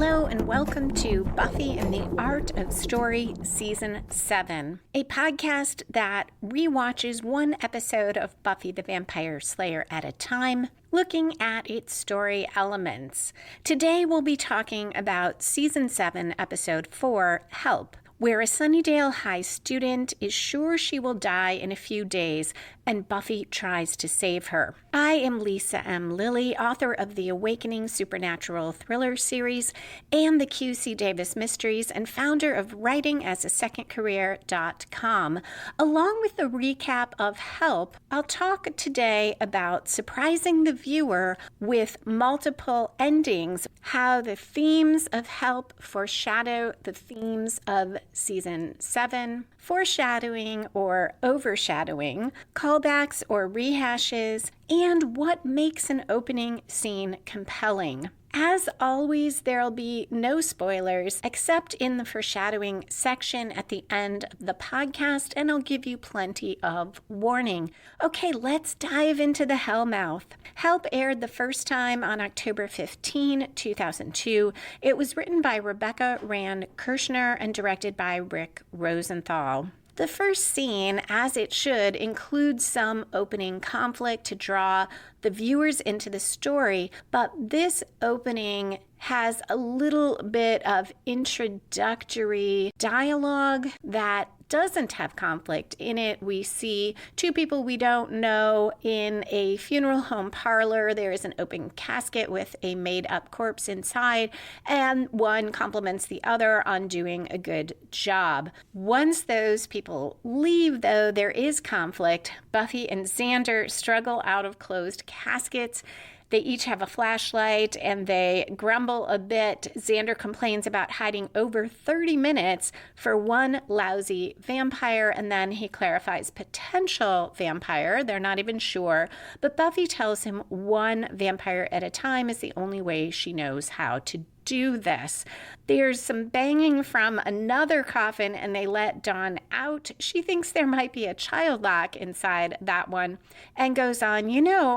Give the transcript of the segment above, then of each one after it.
Hello and welcome to Buffy and the Art of Story Season 7, a podcast that rewatches one episode of Buffy the Vampire Slayer at a time, looking at its story elements. Today we'll be talking about Season 7, Episode 4, Help, where a Sunnydale High student is sure she will die in a few days, and Buffy tries to save her. I am Lisa M. Lilly, author of the Awakening Supernatural Thriller series and the QC Davis Mysteries, and founder of writingasasecondcareer.com. Along with the recap of Help, I'll talk today about surprising the viewer with multiple endings, how the themes of Help foreshadow the themes of Season 7, foreshadowing or overshadowing, callbacks or rehashes, and what makes an opening scene compelling. As always, there'll be no spoilers except in the foreshadowing section at the end of the podcast, and I'll give you plenty of warning. Okay, let's dive into the Hellmouth. Help aired the first time on October 15, 2002. It was written by Rebecca Rand Kirshner and directed by Rick Rosenthal. The first scene, as it should, includes some opening conflict to draw the viewers into the story, but this opening has a little bit of introductory dialogue that doesn't have conflict in it. We see two people we don't know in a funeral home parlor. There is an open casket with a made-up corpse inside, and one compliments the other on doing a good job. Once those people leave, though, there is conflict. Buffy and Xander struggle out of closed caskets. They each have a flashlight and they grumble a bit. Xander complains about hiding over 30 minutes for one lousy vampire, and then he clarifies potential vampire. They're not even sure, but Buffy tells him one vampire at a time is the only way she knows how to do this. There's some banging from another coffin and they let Dawn out. She thinks there might be a child lock inside that one and goes on,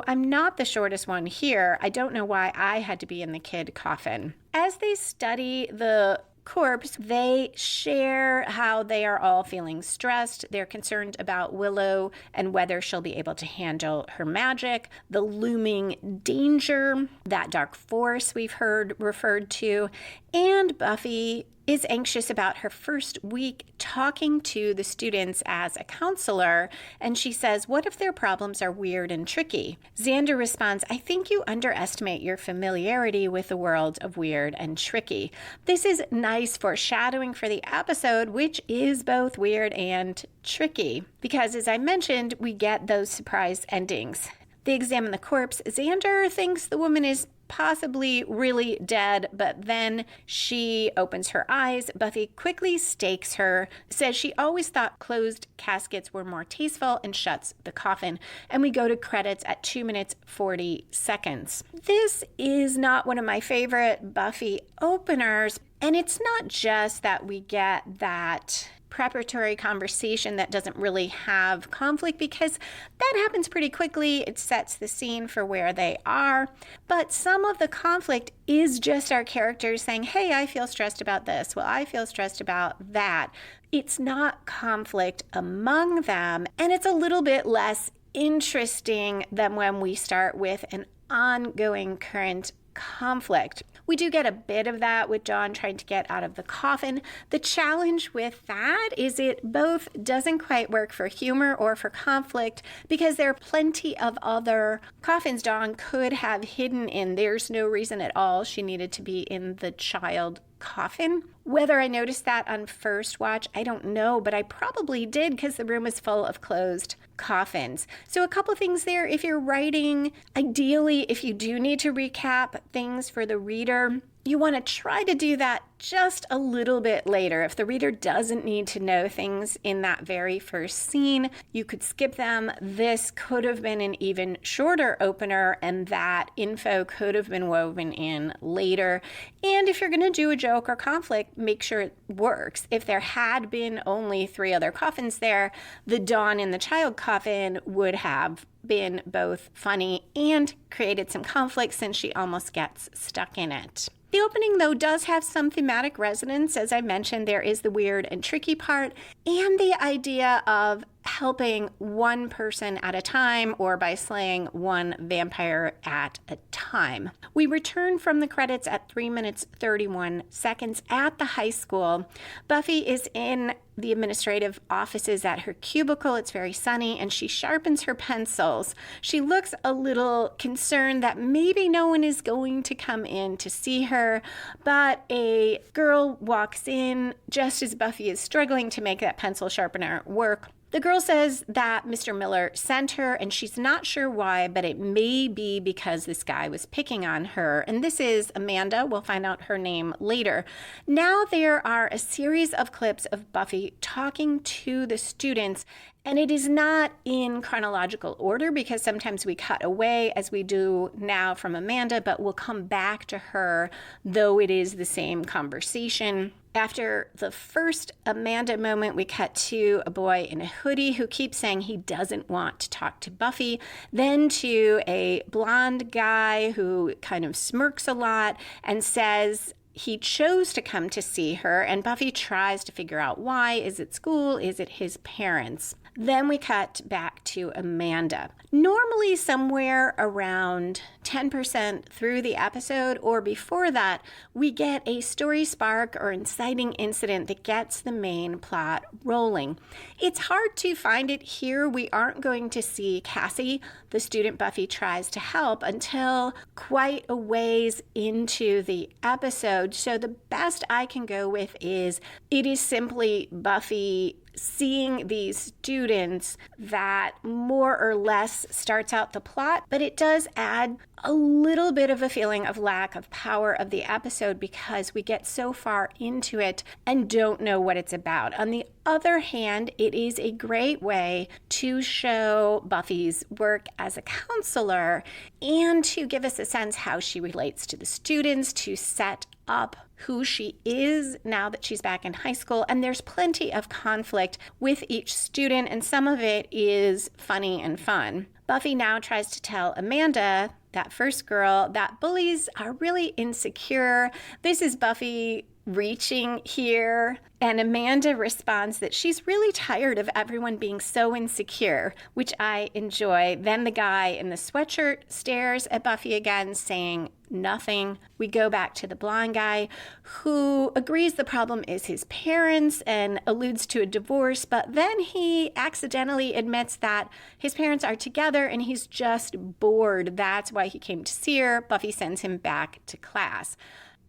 I'm not the shortest one here. I don't know why I had to be in the kid coffin. As they study the corpse, they share how they are all feeling stressed. They're concerned about Willow and whether she'll be able to handle her magic, the looming danger, that dark force we've heard referred to, and Buffy is anxious about her first week talking to the students as a counselor, and she says, what if their problems are weird and tricky? Xander responds, I think you underestimate your familiarity with the world of weird and tricky. This is nice foreshadowing for the episode, which is both weird and tricky, because as I mentioned, we get those surprise endings. They examine the corpse. Xander thinks the woman is possibly really dead, but then she opens her eyes. Buffy quickly stakes her, says she always thought closed caskets were more tasteful, and shuts the coffin. And we go to credits at 2 minutes 40 seconds. This is not one of my favorite Buffy openers, and it's not just that we get that preparatory conversation that doesn't really have conflict, because that happens pretty quickly. It sets the scene for where they are. But some of the conflict is just our characters saying, hey, I feel stressed about this. Well, I feel stressed about that. It's not conflict among them. And it's a little bit less interesting than when we start with an ongoing current conflict. We do get a bit of that with Dawn trying to get out of the coffin. The challenge with that is it both doesn't quite work for humor or for conflict, because there are plenty of other coffins Dawn could have hidden in. There's no reason at all she needed to be in the child coffin. Whether I noticed that on first watch, I don't know, but I probably did because the room is full of closed coffins. So a couple things there. If you're writing, ideally, if you do need to recap things for the reader, you want to try to do that just a little bit later. If the reader doesn't need to know things in that very first scene, you could skip them. This could have been an even shorter opener, and that info could have been woven in later. And if you're going to do a joke or conflict, make sure it works. If there had been only 3 other coffins there, the Dawn in the child coffin would have been both funny and created some conflict since she almost gets stuck in it. The opening, though, does have some thematic resonance. As I mentioned, there is the weird and tricky part and the idea of helping one person at a time or by slaying one vampire at a time. We return from the credits at 3 minutes 31 seconds at the high school. Buffy is in the administrative offices at her cubicle. It's very sunny, and she sharpens her pencils. She looks a little concerned that maybe no one is going to come in to see her, but a girl walks in just as Buffy is struggling to make that pencil sharpener work. The girl says that Mr. Miller sent her, and she's not sure why, but it may be because this guy was picking on her. And this is Amanda. We'll find out her name later. Now there are a series of clips of Buffy talking to the students, and it is not in chronological order because sometimes we cut away as we do now from Amanda, but we'll come back to her, though it is the same conversation. After the first Amanda moment, we cut to a boy in a hoodie who keeps saying he doesn't want to talk to Buffy, then to a blonde guy who kind of smirks a lot and says he chose to come to see her, and Buffy tries to figure out why. Is it school? Is it his parents? Then we cut back to Amanda. Normally somewhere around 10% through the episode or before that, we get a story spark or inciting incident that gets the main plot rolling. It's hard to find it here. We aren't going to see Cassie, the student Buffy tries to help, until quite a ways into the episode. So the best I can go with is it is simply Buffy seeing these students that more or less starts out the plot, but it does add a little bit of a feeling of lack of power of the episode because we get so far into it and don't know what it's about. On the other hand, it is a great way to show Buffy's work as a counselor and to give us a sense how she relates to the students, to set up who she is now that she's back in high school. And there's plenty of conflict with each student, and some of it is funny and fun. Buffy now tries to tell Amanda, that first girl, that bullies are really insecure. This is Buffy reaching here, and Amanda responds that she's really tired of everyone being so insecure, which I enjoy. Then the guy in the sweatshirt stares at Buffy again, saying nothing. We go back to the blonde guy who agrees the problem is his parents and alludes to a divorce, but then he accidentally admits that his parents are together and he's just bored. That's why he came to see her. Buffy sends him back to class.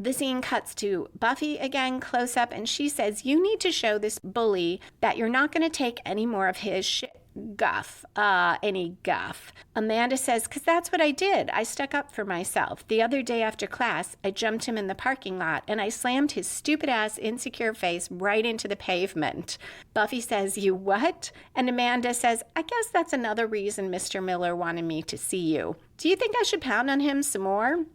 The scene cuts to Buffy again, close up, and she says, you need to show this bully that you're not going to take any more of his any guff. Amanda says, because that's what I did. I stuck up for myself. The other day after class, I jumped him in the parking lot and I slammed his stupid ass insecure face right into the pavement. Buffy says, you what? And Amanda says, I guess that's another reason Mr. Miller wanted me to see you. Do you think I should pound on him some more?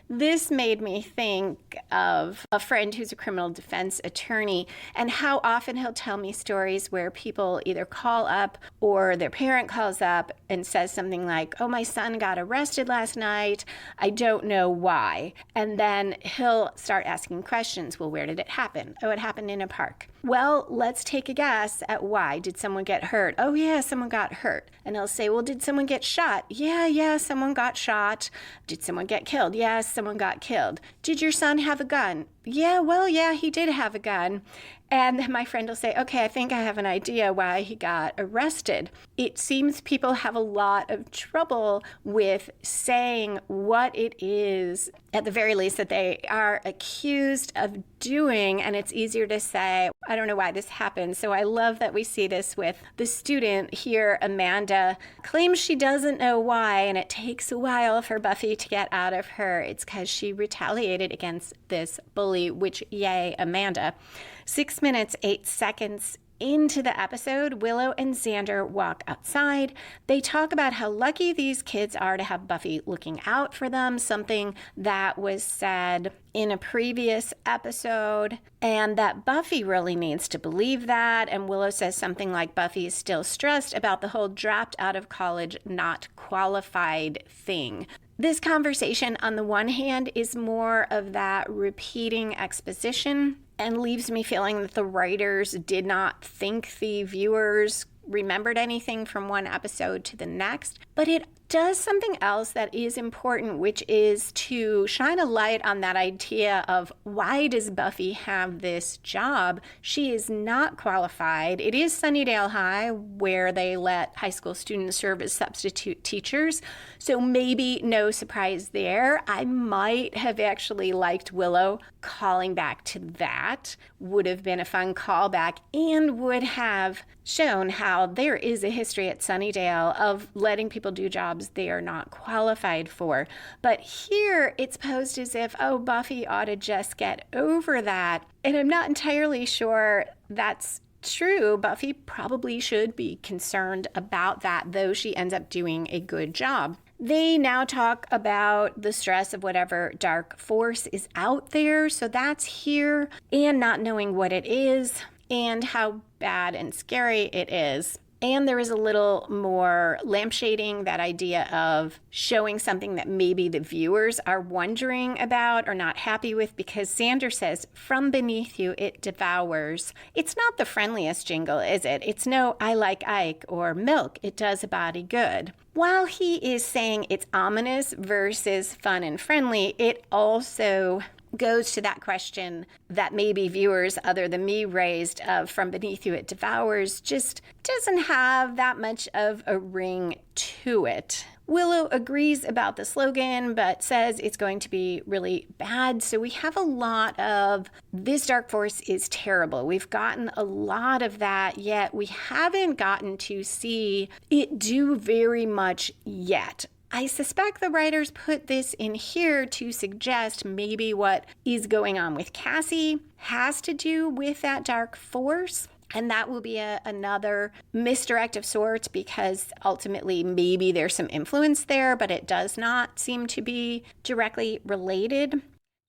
This made me think of a friend who's a criminal defense attorney and how often he'll tell me stories where people either call up or their parent calls up and says something like, oh, my son got arrested last night. I don't know why. And then he'll start asking questions. Well, where did it happen? Oh, it happened in a park. Well, let's take a guess at why. Did someone get hurt? Oh, yeah, someone got hurt. And he'll say, well, did someone get shot? Yeah, someone got shot. Did someone get killed? Yes, someone got killed. Did your son have a gun? Yeah, he did have a gun. And then my friend will say, okay, I think I have an idea why he got arrested. It seems people have a lot of trouble with saying what it is, at the very least, that they are accused of doing. And it's easier to say, I don't know why this happened. So I love that we see this with the student here. Amanda claims she doesn't know why, and it takes a while for Buffy to get out of her. It's because she retaliated against this bully, which, yay, Amanda. 6 minutes, 8 seconds into the episode, Willow and Xander walk outside. They talk about how lucky these kids are to have Buffy looking out for them, something that was said in a previous episode, and that Buffy really needs to believe that. And Willow says something like Buffy is still stressed about the whole dropped out of college, not qualified thing. This conversation, on the one hand, is more of that repeating exposition and leaves me feeling that the writers did not think the viewers remembered anything from one episode to the next. But it does something else that is important, which is to shine a light on that idea of why does Buffy have this job? She is not qualified. It is Sunnydale High, where they let high school students serve as substitute teachers. So maybe no surprise there. I might have actually liked Willow calling back to that. Would have been a fun callback and would have shown how there is a history at Sunnydale of letting people do jobs they are not qualified for. But here it's posed as if, oh, Buffy ought to just get over that. And I'm not entirely sure that's true. Buffy probably should be concerned about that, though she ends up doing a good job. They now talk about the stress of whatever dark force is out there. So that's here, and not knowing what it is and how bad and scary it is. And there is a little more lampshading, that idea of showing something that maybe the viewers are wondering about or not happy with, because Xander says, from beneath you, it devours. It's not the friendliest jingle, is it? It's no I like Ike or milk, it does a body good. While he is saying it's ominous versus fun and friendly, it also goes to that question that maybe viewers other than me raised of from beneath you it devours just doesn't have that much of a ring to it. Willow agrees about the slogan, but says it's going to be really bad. So we have a lot of this dark force is terrible. We've gotten a lot of that, yet we haven't gotten to see it do very much yet. I suspect the writers put this in here to suggest maybe what is going on with Cassie has to do with that dark force. And that will be another misdirect of sorts, because ultimately maybe there's some influence there, but it does not seem to be directly related.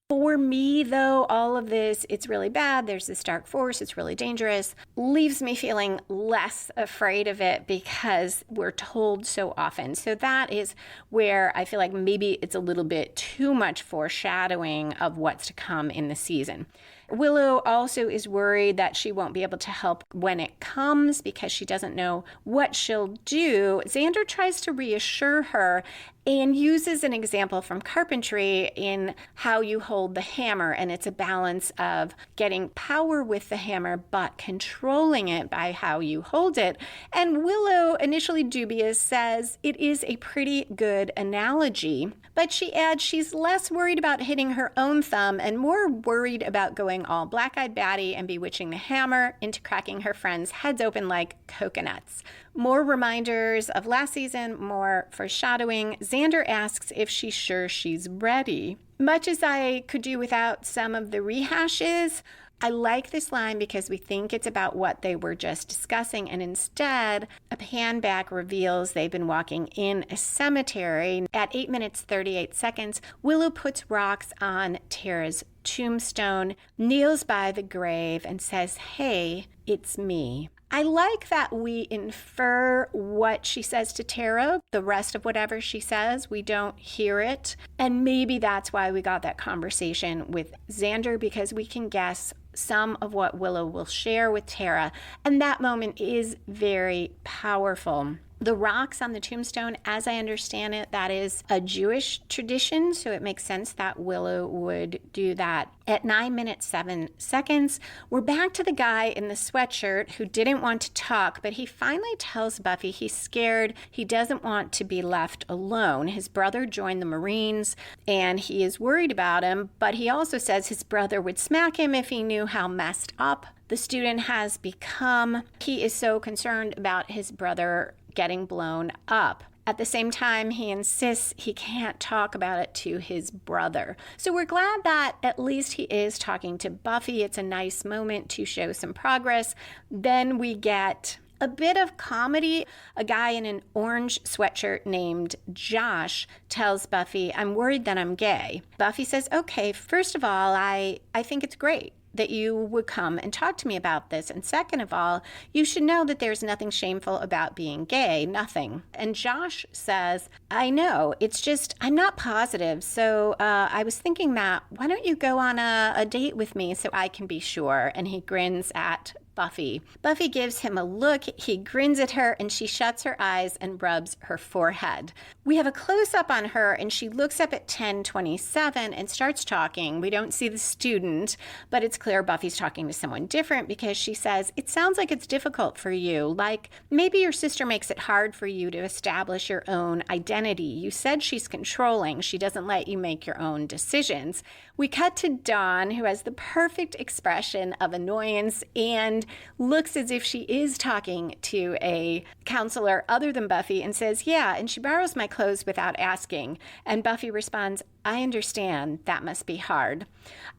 For me, though, all of this, it's really bad. There's this dark force. It's really dangerous. Leaves me feeling less afraid of it because we're told so often. So that is where I feel like maybe it's a little bit too much foreshadowing of what's to come in the season. Willow also is worried that she won't be able to help when it comes because she doesn't know what she'll do. Xander tries to reassure her and uses an example from carpentry in how you hold the hammer, and it's a balance of getting power with the hammer but controlling it by how you hold it. And Willow, initially dubious, says it is a pretty good analogy, but she adds she's less worried about hitting her own thumb and more worried about going all black-eyed Batty and bewitching the hammer into cracking her friends' heads open like coconuts. More reminders of last season, more foreshadowing. Xander asks if she's sure she's ready. Much as I could do without some of the rehashes, I like this line because we think it's about what they were just discussing, and instead, a pan back reveals they've been walking in a cemetery. At 8 minutes 38 seconds, Willow puts rocks on Tara's tombstone, kneels by the grave, and says, "Hey, it's me." I like that we infer what she says to Tara. The rest of whatever she says, we don't hear it. And maybe that's why we got that conversation with Xander, because we can guess some of what Willow will share with Tara. And that moment is very powerful. The rocks on the tombstone, as I understand it, that is a Jewish tradition, so it makes sense that Willow would do that. At 9 minutes 7 seconds, we're back to the guy in the sweatshirt who didn't want to talk, but he finally tells Buffy he's scared. He doesn't want to be left alone. His brother joined the Marines, and he is worried about him, but he also says his brother would smack him if he knew how messed up the student has become. He is so concerned about his brother getting blown up. At the same time, he insists he can't talk about it to his brother. So we're glad that at least he is talking to Buffy. It's a nice moment to show some progress. Then we get a bit of comedy. A guy in an orange sweatshirt named Josh tells Buffy, "I'm worried that I'm gay." Buffy says, "Okay, first of all, I think it's great that you would come and talk to me about this. And second of all, you should know that there's nothing shameful about being gay, nothing." And Josh says, "I know, it's just, I'm not positive. So I was thinking that, why don't you go on a date with me so I can be sure?" And he grins at Buffy. Buffy gives him a look, he grins at her, and she shuts her eyes and rubs her forehead. We have a close-up on her, and she looks up at 10:27 and starts talking. We don't see the student, but it's clear Buffy's talking to someone different because she says, "It sounds like it's difficult for you, like maybe your sister makes it hard for you to establish your own identity. You said she's controlling. She doesn't let you make your own decisions." We cut to Dawn, who has the perfect expression of annoyance and looks as if she is talking to a counselor other than Buffy and says, "Yeah, and she borrows my clothes without asking." And Buffy responds, "I understand. That must be hard."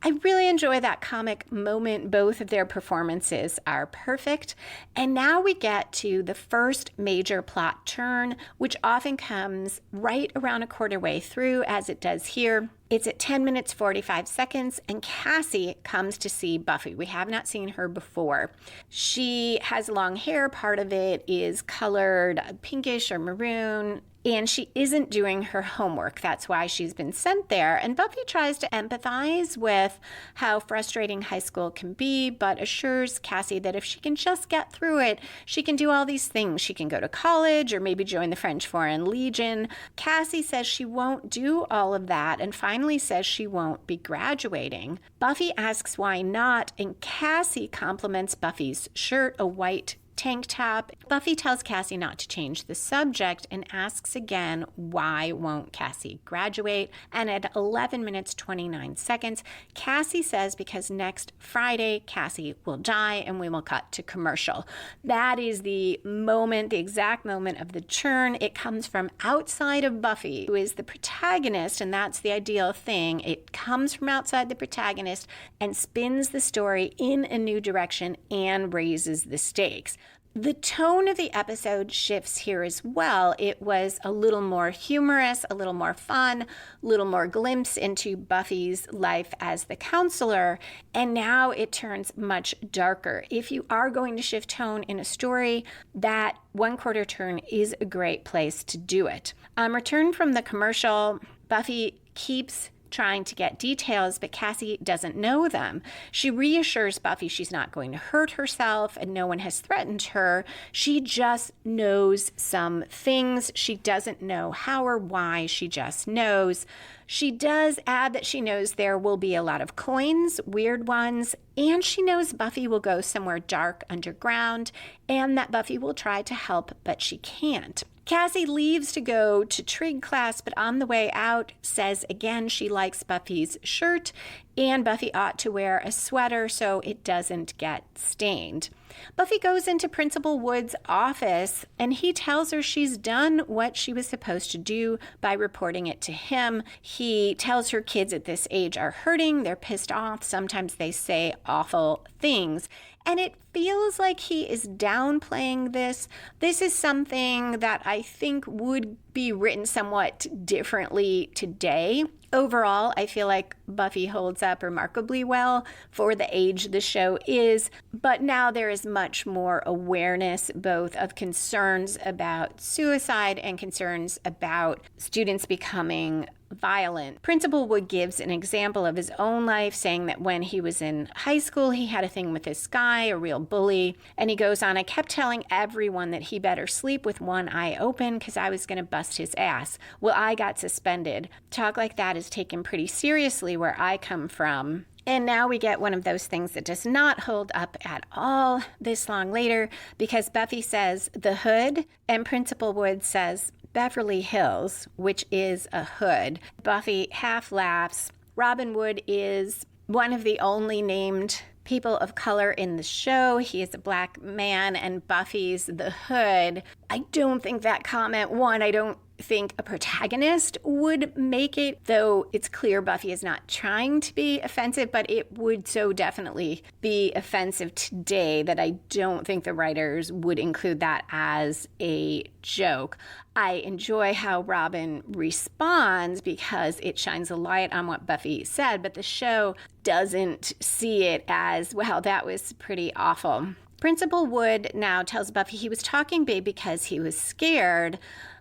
I really enjoy that comic moment. Both of their performances are perfect. And now we get to the first major plot turn, which often comes right around a quarter way through, as it does here. It's at 10 minutes 45 seconds, and Cassie comes to see Buffy. We have not seen her before. She has long hair. Part of it is colored pinkish or maroon, and she isn't doing her homework. That's why she's been sent there. And Buffy tries to empathize with how frustrating high school can be, but assures Cassie that if she can just get through it, she can do all these things. She can go to college or maybe join the French Foreign Legion. Cassie says she won't do all of that and finally says she won't be graduating. Buffy asks why not, and Cassie compliments Buffy's shirt, a white tank top. Buffy tells Cassie not to change the subject and asks again, why won't Cassie graduate? And at 11 minutes 29 seconds, Cassie says because next Friday, Cassie will die, and we will cut to commercial. That is the moment, the exact moment of the churn. It comes from outside of Buffy, who is the protagonist, and that's the ideal thing. It comes from outside the protagonist and spins the story in a new direction and raises the stakes. The tone of the episode shifts here as well. It was a little more humorous, a little more fun, a little more glimpse into Buffy's life as the counselor, and now it turns much darker. If you are going to shift tone in a story, that one quarter turn is a great place to do it. Return from the commercial, Buffy keeps trying to get details, but Cassie doesn't know them. She reassures Buffy she's not going to hurt herself and no one has threatened her. She just knows some things. She doesn't know how or why. She just knows. She does add that she knows there will be a lot of coins, weird ones, and she knows Buffy will go somewhere dark underground and that Buffy will try to help, but she can't. Cassie leaves to go to trig class, but on the way out says again she likes Buffy's shirt and Buffy ought to wear a sweater so it doesn't get stained. Buffy goes into Principal Wood's office and he tells her she's done what she was supposed to do by reporting it to him. He tells her kids at this age are hurting, they're pissed off, sometimes they say awful things. And it feels like he is downplaying this. This is something that I think would be written somewhat differently today. Overall, I feel like Buffy holds up remarkably well for the age the show is, but now there is much more awareness both of concerns about suicide and concerns about students becoming violent. Principal Wood gives an example of his own life, saying that when he was in high school, he had a thing with this guy, a real bully. And he goes on, I kept telling everyone that he better sleep with one eye open because I was going to bust his ass. Well, I got suspended. Talk like that is taken pretty seriously where I come from. And now we get one of those things that does not hold up at all this long later because Buffy says the hood and Principal Wood says Beverly Hills, which is a hood. Buffy half laughs. Robin Wood is one of the only named people of color in the show. He is a black man and Buffy's the hood. I don't think that comment, I don't think a protagonist would make it, though it's clear Buffy is not trying to be offensive, but it would so definitely be offensive today that I don't think the writers would include that as a joke. I enjoy how Robin responds because it shines a light on what Buffy said, but the show doesn't see it as, well, that was pretty awful. Principal Wood now tells Buffy he was talking big because he was scared.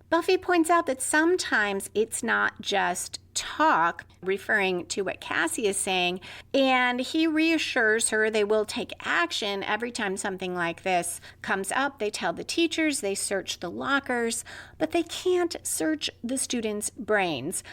Buffy points out that sometimes it's not just talk, referring to what Cassie is saying, and he reassures her they will take action every time something like this comes up. They tell the teachers, they search the lockers, but they can't search the students' brains.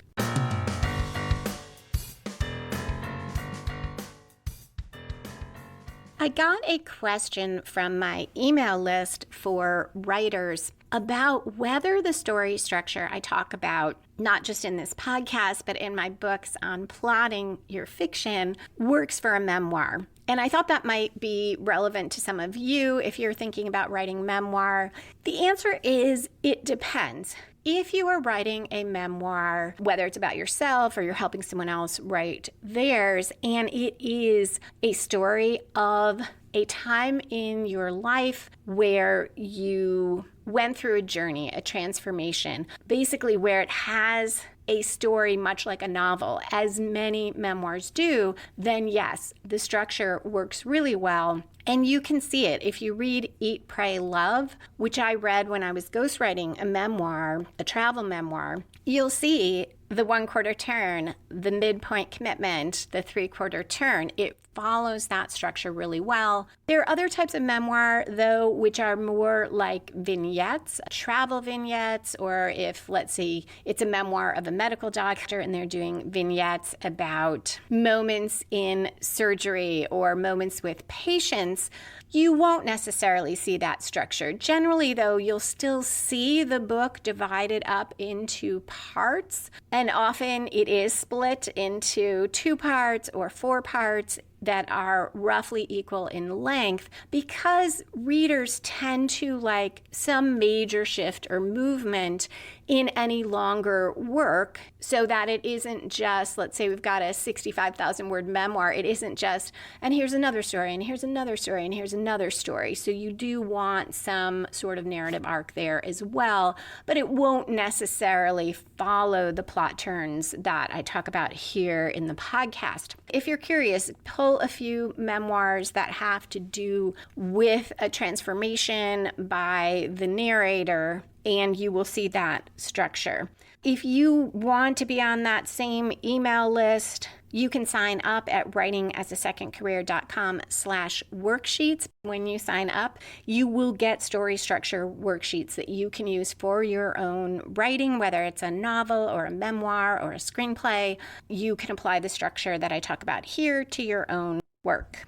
I got a question from my email list for writers about whether the story structure I talk about, not just in this podcast, but in my books on plotting your fiction, works for a memoir. And I thought that might be relevant to some of you if you're thinking about writing memoir. The answer is it depends. If you are writing a memoir, whether it's about yourself or you're helping someone else write theirs, and it is a story of a time in your life where you went through a journey, a transformation, basically where it has a story much like a novel, as many memoirs do, then yes, the structure works really well. And you can see it if you read Eat, Pray, Love, which I read when I was ghostwriting a memoir, a travel memoir. You'll see the 1/4 turn, the midpoint commitment, the 3/4 turn. It follows that structure really well. There are other types of memoir, though, which are more like vignettes, travel vignettes, or if, let's say, it's a memoir of a medical doctor and they're doing vignettes about moments in surgery or moments with patients, you won't necessarily see that structure. Generally, though, you'll still see the book divided up into parts, and often it is split into 2 parts or 4 parts that are roughly equal in length, because readers tend to like some major shift or movement in any longer work, so that it isn't just, let's say we've got a 65,000 word memoir, it isn't just, and here's another story, and here's another story, and here's another story. So you do want some sort of narrative arc there as well, but it won't necessarily follow the plot turns that I talk about here in the podcast. If you're curious, pull a few memoirs that have to do with a transformation by the narrator, and you will see that structure. If you want to be on that same email list, you can sign up at writingasasecondcareer.com/worksheets. When you sign up, you will get story structure worksheets that you can use for your own writing, whether it's a novel or a memoir or a screenplay. You can apply the structure that I talk about here to your own work.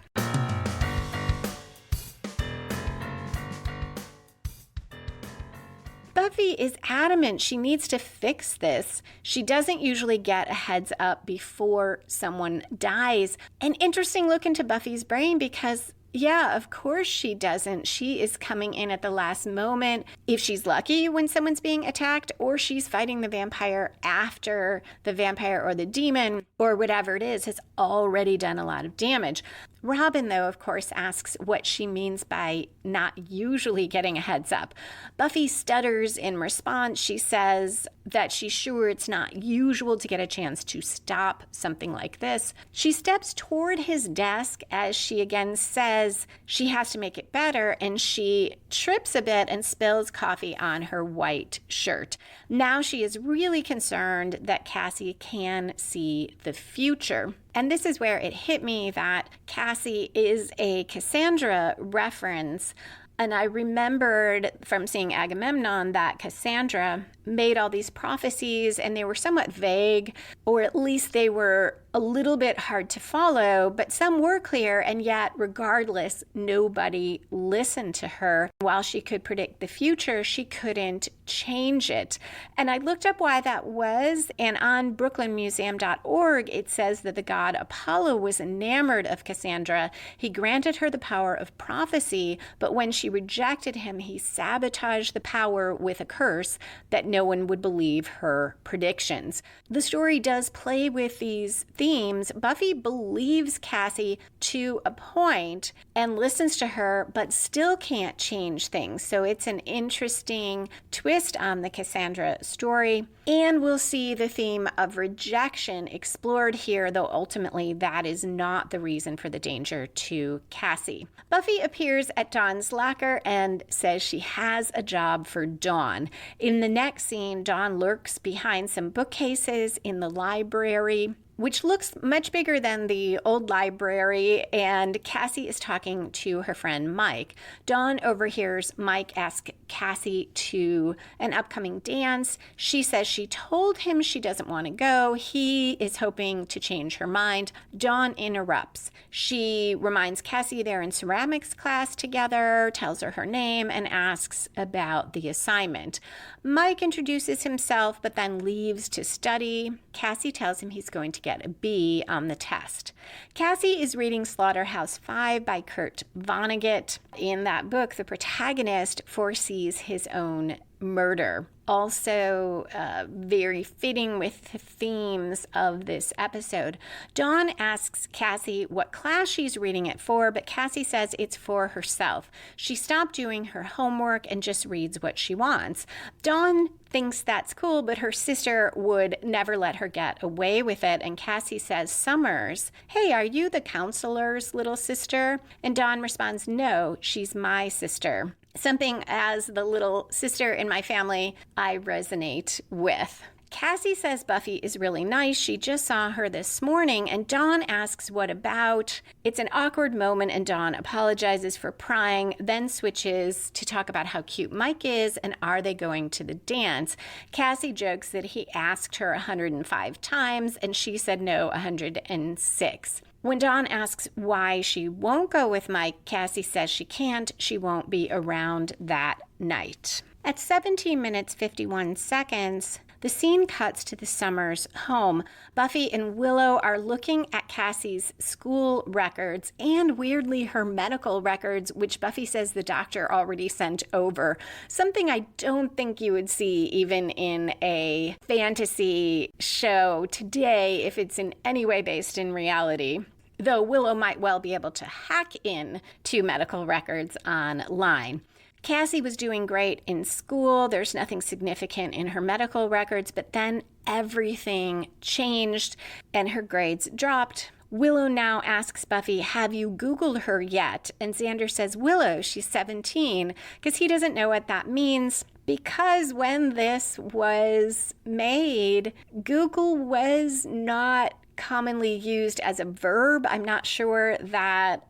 Buffy is adamant she needs to fix this. She doesn't usually get a heads up before someone dies. An interesting look into Buffy's brain, because yeah, of course she doesn't. She is coming in at the last moment, if she's lucky, when someone's being attacked, or she's fighting the vampire after the vampire or the demon or whatever it is has already done a lot of damage. Robin, though, of course, asks what she means by not usually getting a heads up. Buffy stutters in response. She says that she's sure it's not usual to get a chance to stop something like this. She steps toward his desk as she again says she has to make it better, and she trips a bit and spills coffee on her white shirt. Now she is really concerned that Cassie can see the future. And this is where it hit me that Cassie is a Cassandra reference. And I remembered from seeing Agamemnon that Cassandra, made all these prophecies, and they were somewhat vague, or at least they were a little bit hard to follow, but some were clear, and yet regardless, nobody listened to her. While she could predict the future, she couldn't change it. And I looked up why that was, and on brooklynmuseum.org, it says that the god Apollo was enamored of Cassandra. He granted her the power of prophecy, but when she rejected him, he sabotaged the power with a curse that no one would believe her predictions. The story does play with these themes. Buffy believes Cassie to a point and listens to her, but still can't change things. So it's an interesting twist on the Cassandra story. And we'll see the theme of rejection explored here, though ultimately that is not the reason for the danger to Cassie. Buffy appears at Dawn's locker and says she has a job for Dawn. In the next scene, Dawn lurks behind some bookcases in the library, which looks much bigger than the old library, and Cassie is talking to her friend Mike. Dawn overhears Mike ask Cassie to an upcoming dance. She says she told him she doesn't want to go. He is hoping to change her mind. Dawn interrupts. She reminds Cassie they're in ceramics class together, tells her name, and asks about the assignment. Mike introduces himself, but then leaves to study. Cassie tells him he's going to get a B on the test. Cassie is reading Slaughterhouse-Five by Kurt Vonnegut. In that book, the protagonist foresees his own murder. Also very fitting with the themes of this episode. Dawn asks Cassie what class she's reading it for, but Cassie says it's for herself. She stopped doing her homework and just reads what she wants. Dawn thinks that's cool, but her sister would never let her get away with it, and Cassie says, "Summers, hey, are you the counselor's little sister?" And Dawn responds, "No, she's my sister." Something as the little sister in my family I resonate with. Cassie says Buffy is really nice. She just saw her this morning, and Dawn asks what about. It's an awkward moment, and Dawn apologizes for prying, then switches to talk about how cute Mike is and are they going to the dance. Cassie jokes that he asked her 105 times, and she said no 106. When Dawn asks why she won't go with Mike, Cassie says she can't. She won't be around that night. At 17 minutes 51 seconds, the scene cuts to the Summers home. Buffy and Willow are looking at Cassie's school records and, weirdly, her medical records, which Buffy says the doctor already sent over. Something I don't think you would see even in a fantasy show today if it's in any way based in reality. Though Willow might well be able to hack in to medical records online. Cassie was doing great in school. There's nothing significant in her medical records, but then everything changed and her grades dropped. Willow now asks Buffy, "Have you Googled her yet?" And Xander says, "Willow, she's 17, because he doesn't know what that means. Because when this was made, Google was not commonly used as a verb. I'm not sure that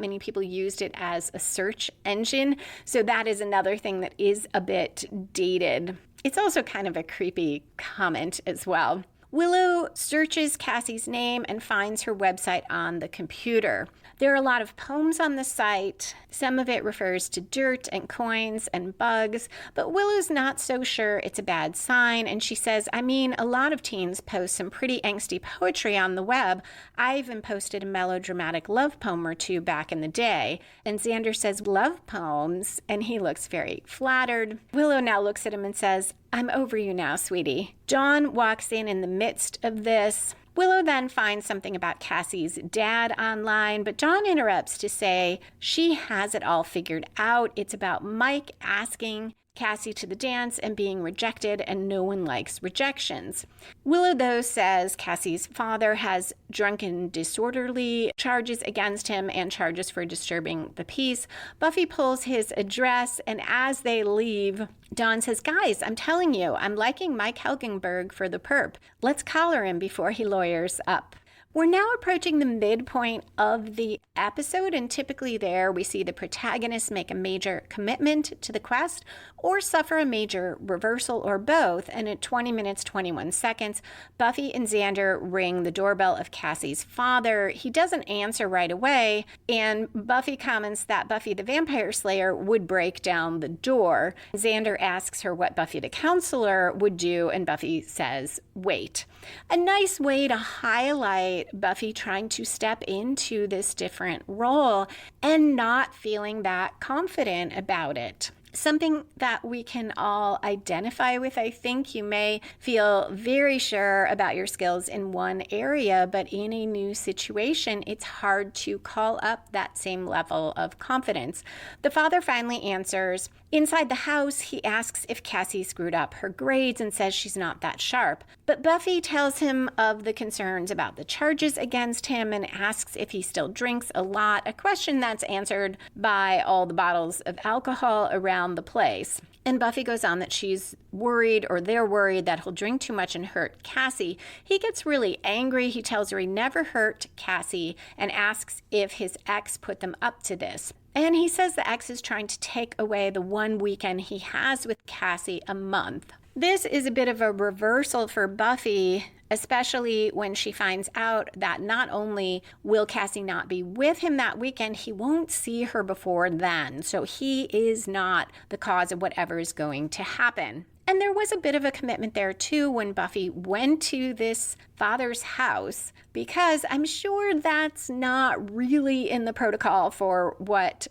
many people used it as a search engine. So that is another thing that is a bit dated. It's also kind of a creepy comment as well. Willow searches Cassie's name and finds her website on the computer. There are a lot of poems on the site. Some of it refers to dirt and coins and bugs, but Willow's not so sure it's a bad sign, and she says, a lot of teens post some pretty angsty poetry on the web. I even posted a melodramatic love poem or two back in the day. And Xander says, love poems, and he looks very flattered. Willow now looks at him and says, I'm over you now, sweetie. Dawn walks in the midst of this. Willow then finds something about Cassie's dad online, but Dawn interrupts to say she has it all figured out. It's about Mike asking Cassie to the dance and being rejected, and no one likes rejections. Willow, though, says Cassie's father has drunken disorderly charges against him and charges for disturbing the peace. Buffy pulls his address, and as they leave, Dawn says, guys, I'm telling you, I'm liking Mike Helgenberg for the perp. Let's collar him before he lawyers up. We're now approaching the midpoint of the episode, and typically there we see the protagonist make a major commitment to the quest or suffer a major reversal or both. And at 20 minutes, 21 seconds, Buffy and Xander ring the doorbell of Cassie's father. He doesn't answer right away, and Buffy comments that Buffy the Vampire Slayer would break down the door. Xander asks her what Buffy the Counselor would do, and Buffy says, wait. A nice way to highlight Buffy trying to step into this different role and not feeling that confident about it. Something that we can all identify with, I think. You may feel very sure about your skills in one area, but in a new situation, it's hard to call up that same level of confidence. The father finally answers. Inside the house, he asks if Cassie screwed up her grades and says she's not that sharp. But Buffy tells him of the concerns about the charges against him and asks if he still drinks a lot, a question that's answered by all the bottles of alcohol around the place. And Buffy goes on that she's worried, or they're worried, that he'll drink too much and hurt Cassie. He gets really angry. He tells her he never hurt Cassie and asks if his ex put them up to this. And he says the ex is trying to take away the one weekend he has with Cassie a month. This is a bit of a reversal for Buffy, especially when she finds out that not only will Cassie not be with him that weekend, he won't see her before then. So he is not the cause of whatever is going to happen. And there was a bit of a commitment there, too, when Buffy went to this father's house, because I'm sure that's not really in the protocol for what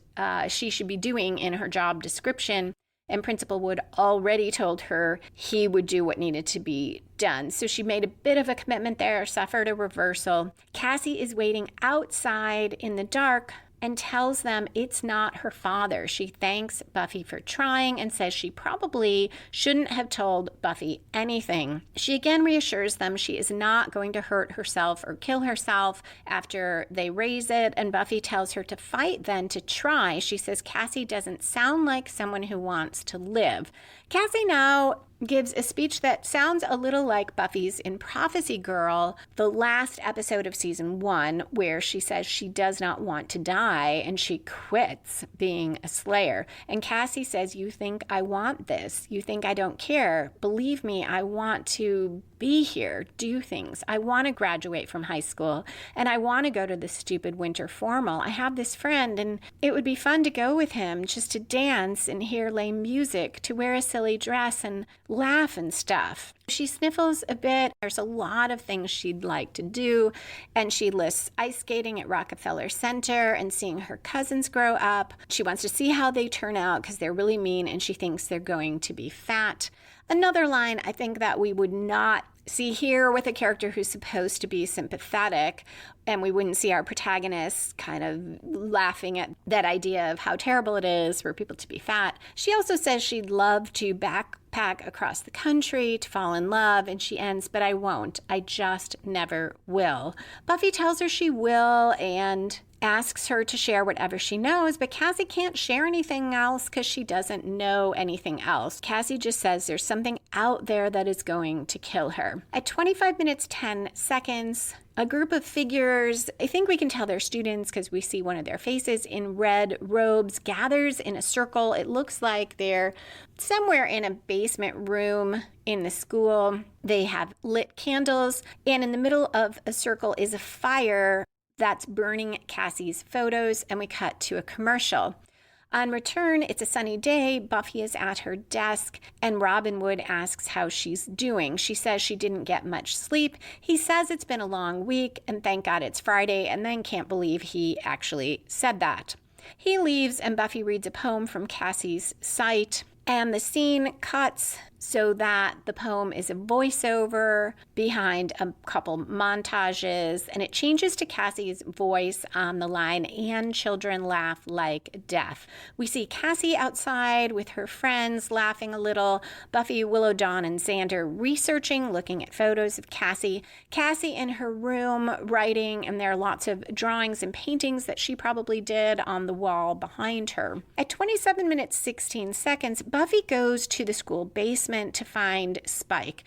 she should be doing in her job description. And Principal Wood already told her he would do what needed to be done. So she made a bit of a commitment there, suffered a reversal. Cassie is waiting outside in the dark and tells them it's not her father. She thanks Buffy for trying and says she probably shouldn't have told Buffy anything. She again reassures them she is not going to hurt herself or kill herself after they raise it, and Buffy tells her to fight then, to try. She says Cassie doesn't sound like someone who wants to live. Cassie now gives a speech that sounds a little like Buffy's in Prophecy Girl, the last episode of season 1, where she says she does not want to die and she quits being a slayer. And Cassie says, you think I want this? You think I don't care? Believe me, I want to be here, do things. I want to graduate from high school and I want to go to the stupid winter formal. I have this friend and it would be fun to go with him, just to dance and hear lame music, to wear a silly dress and laugh and stuff. She sniffles a bit. There's a lot of things she'd like to do, and she lists ice skating at Rockefeller Center and seeing her cousins grow up. She wants to see how they turn out because they're really mean, and she thinks they're going to be fat. Another line I think that we would not see here with a character who's supposed to be sympathetic, and we wouldn't see our protagonist kind of laughing at that idea of how terrible it is for people to be fat. She also says she'd love to backpack across the country to fall in love, and she ends, but I won't. I just never will. Buffy tells her she will and asks her to share whatever she knows, but Cassie can't share anything else because she doesn't know anything else. Cassie just says there's something out there that is going to kill her. At 25 minutes, 10 seconds, a group of figures, I think we can tell they're students because we see one of their faces in red robes, gathers in a circle. It looks like they're somewhere in a basement room in the school. They have lit candles, and in the middle of a circle is a fire that's burning Cassie's photos, and we cut to a commercial. On return, it's a sunny day. Buffy is at her desk, and Robin Wood asks how she's doing. She says she didn't get much sleep. He says it's been a long week, and thank God it's Friday, and then can't believe he actually said that. He leaves, and Buffy reads a poem from Cassie's site, and the scene cuts so that the poem is a voiceover behind a couple montages, and it changes to Cassie's voice on the line, and children laugh like death. We see Cassie outside with her friends laughing a little, Buffy, Willow, Dawn, and Xander researching, looking at photos of Cassie. Cassie in her room writing, and there are lots of drawings and paintings that she probably did on the wall behind her. At 27 minutes, 16 seconds, Buffy goes to the school basement to find Spike.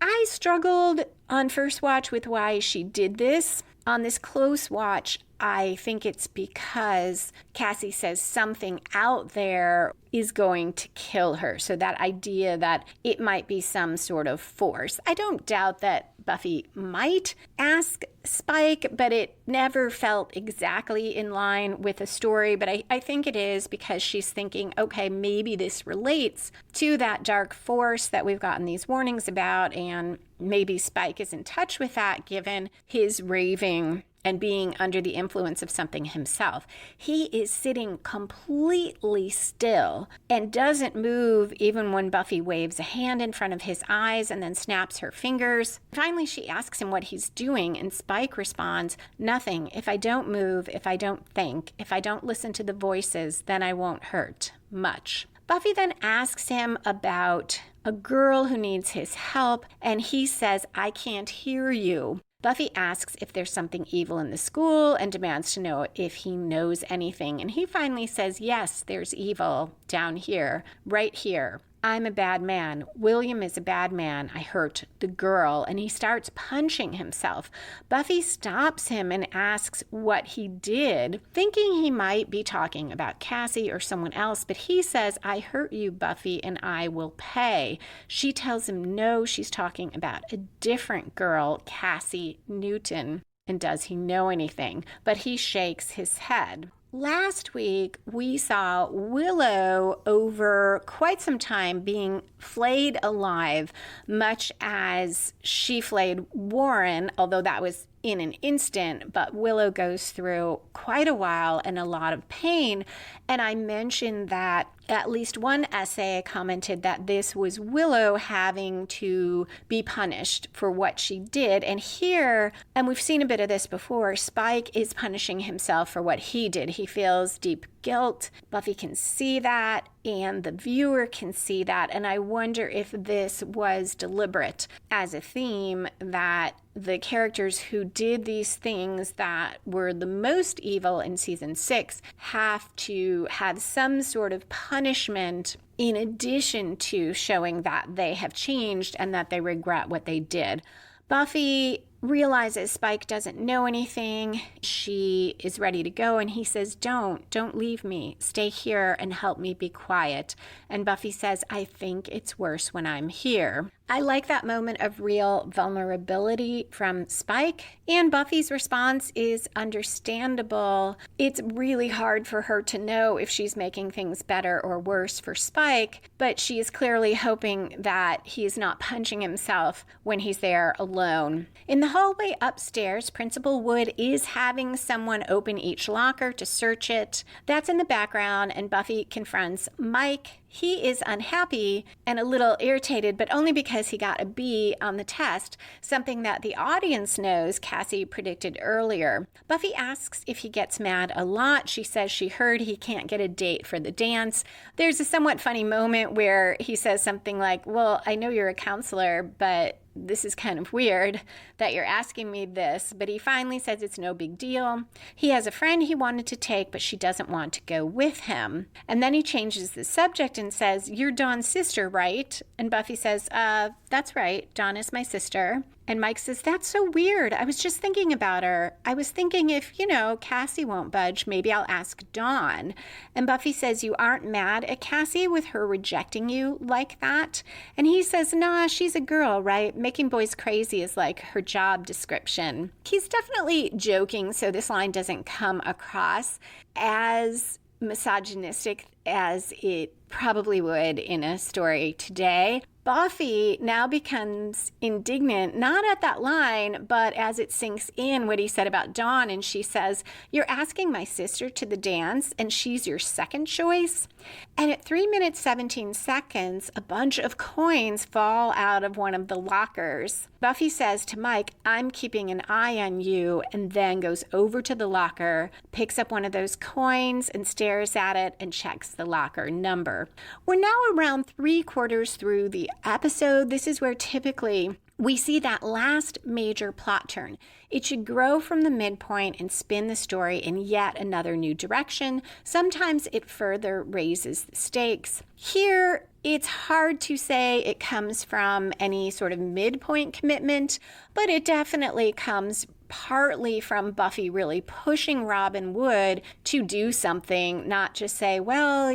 I struggled on first watch with why she did this. On this close watch, I think it's because Cassie says something out there is going to kill her. So that idea that it might be some sort of force. I don't doubt that Buffy might ask Spike, but it never felt exactly in line with the story. But I think it is because she's thinking, okay, maybe this relates to that dark force that we've gotten these warnings about, and maybe Spike is in touch with that given his raving and being under the influence of something himself. He is sitting completely still and doesn't move even when Buffy waves a hand in front of his eyes and then snaps her fingers. Finally, she asks him what he's doing, and Spike responds, "Nothing. If I don't move, if I don't think, if I don't listen to the voices, then I won't hurt much." Buffy then asks him about a girl who needs his help, and he says, "I can't hear you." Buffy asks if there's something evil in the school and demands to know if he knows anything. And he finally says, yes, there's evil down here, right here. I'm a bad man. William is a bad man. I hurt the girl. And he starts punching himself. Buffy stops him and asks what he did, thinking he might be talking about Cassie or someone else. But he says, I hurt you, Buffy, and I will pay. She tells him no, she's talking about a different girl, Cassie Newton. And does he know anything? But he shakes his head. Last week, we saw Willow over quite some time being flayed alive, much as she flayed Warren, although that was in an instant, but Willow goes through quite a while and a lot of pain. And I mentioned that at least one essay commented that this was Willow having to be punished for what she did. And here, and we've seen a bit of this before, Spike is punishing himself for what he did. He feels deep guilt. Buffy can see that, and the viewer can see that. And I wonder if this was deliberate as a theme, that the characters who did these things that were the most evil in season 6 have to have some sort of punishment in addition to showing that they have changed and that they regret what they did. Buffy realizes Spike doesn't know anything. She is ready to go, and he says, don't leave me. Stay here and help me be quiet. And Buffy says, I think it's worse when I'm here. I like that moment of real vulnerability from Spike, and Buffy's response is understandable. It's really hard for her to know if she's making things better or worse for Spike, but she is clearly hoping that he's not punching himself when he's there alone. In the hallway upstairs, Principal Wood is having someone open each locker to search it. That's in the background, and Buffy confronts Mike. He is unhappy and a little irritated, but only because he got a B on the test, something that the audience knows Cassie predicted earlier. Buffy asks if he gets mad a lot. She says she heard he can't get a date for the dance. There's a somewhat funny moment where he says something like, well, I know you're a counselor, but this is kind of weird that you're asking me this, but he finally says it's no big deal. He has a friend he wanted to take, but she doesn't want to go with him. And then he changes the subject and says, you're Dawn's sister, right? And Buffy says, that's right. Dawn is my sister. And Mike says, that's so weird. I was just thinking about her. I was thinking if, Cassie won't budge, maybe I'll ask Dawn. And Buffy says, you aren't mad at Cassie with her rejecting you like that? And he says, nah, she's a girl, right? Making boys crazy is like her job description. He's definitely joking, so this line doesn't come across as misogynistic as it probably would in a story today. Buffy now becomes indignant, not at that line, but as it sinks in what he said about Dawn, and she says, you're asking my sister to the dance, and she's your second choice? And at 3 minutes, 17 seconds, a bunch of coins fall out of one of the lockers. Buffy says to Mike, I'm keeping an eye on you, and then goes over to the locker, picks up one of those coins, and stares at it and checks the locker number. We're now around 3/4 through the episode, this is where typically we see that last major plot turn. It should grow from the midpoint and spin the story in yet another new direction. Sometimes it further raises the stakes. Here, it's hard to say it comes from any sort of midpoint commitment, but it definitely comes partly from Buffy really pushing Robin Wood to do something, not just say, well,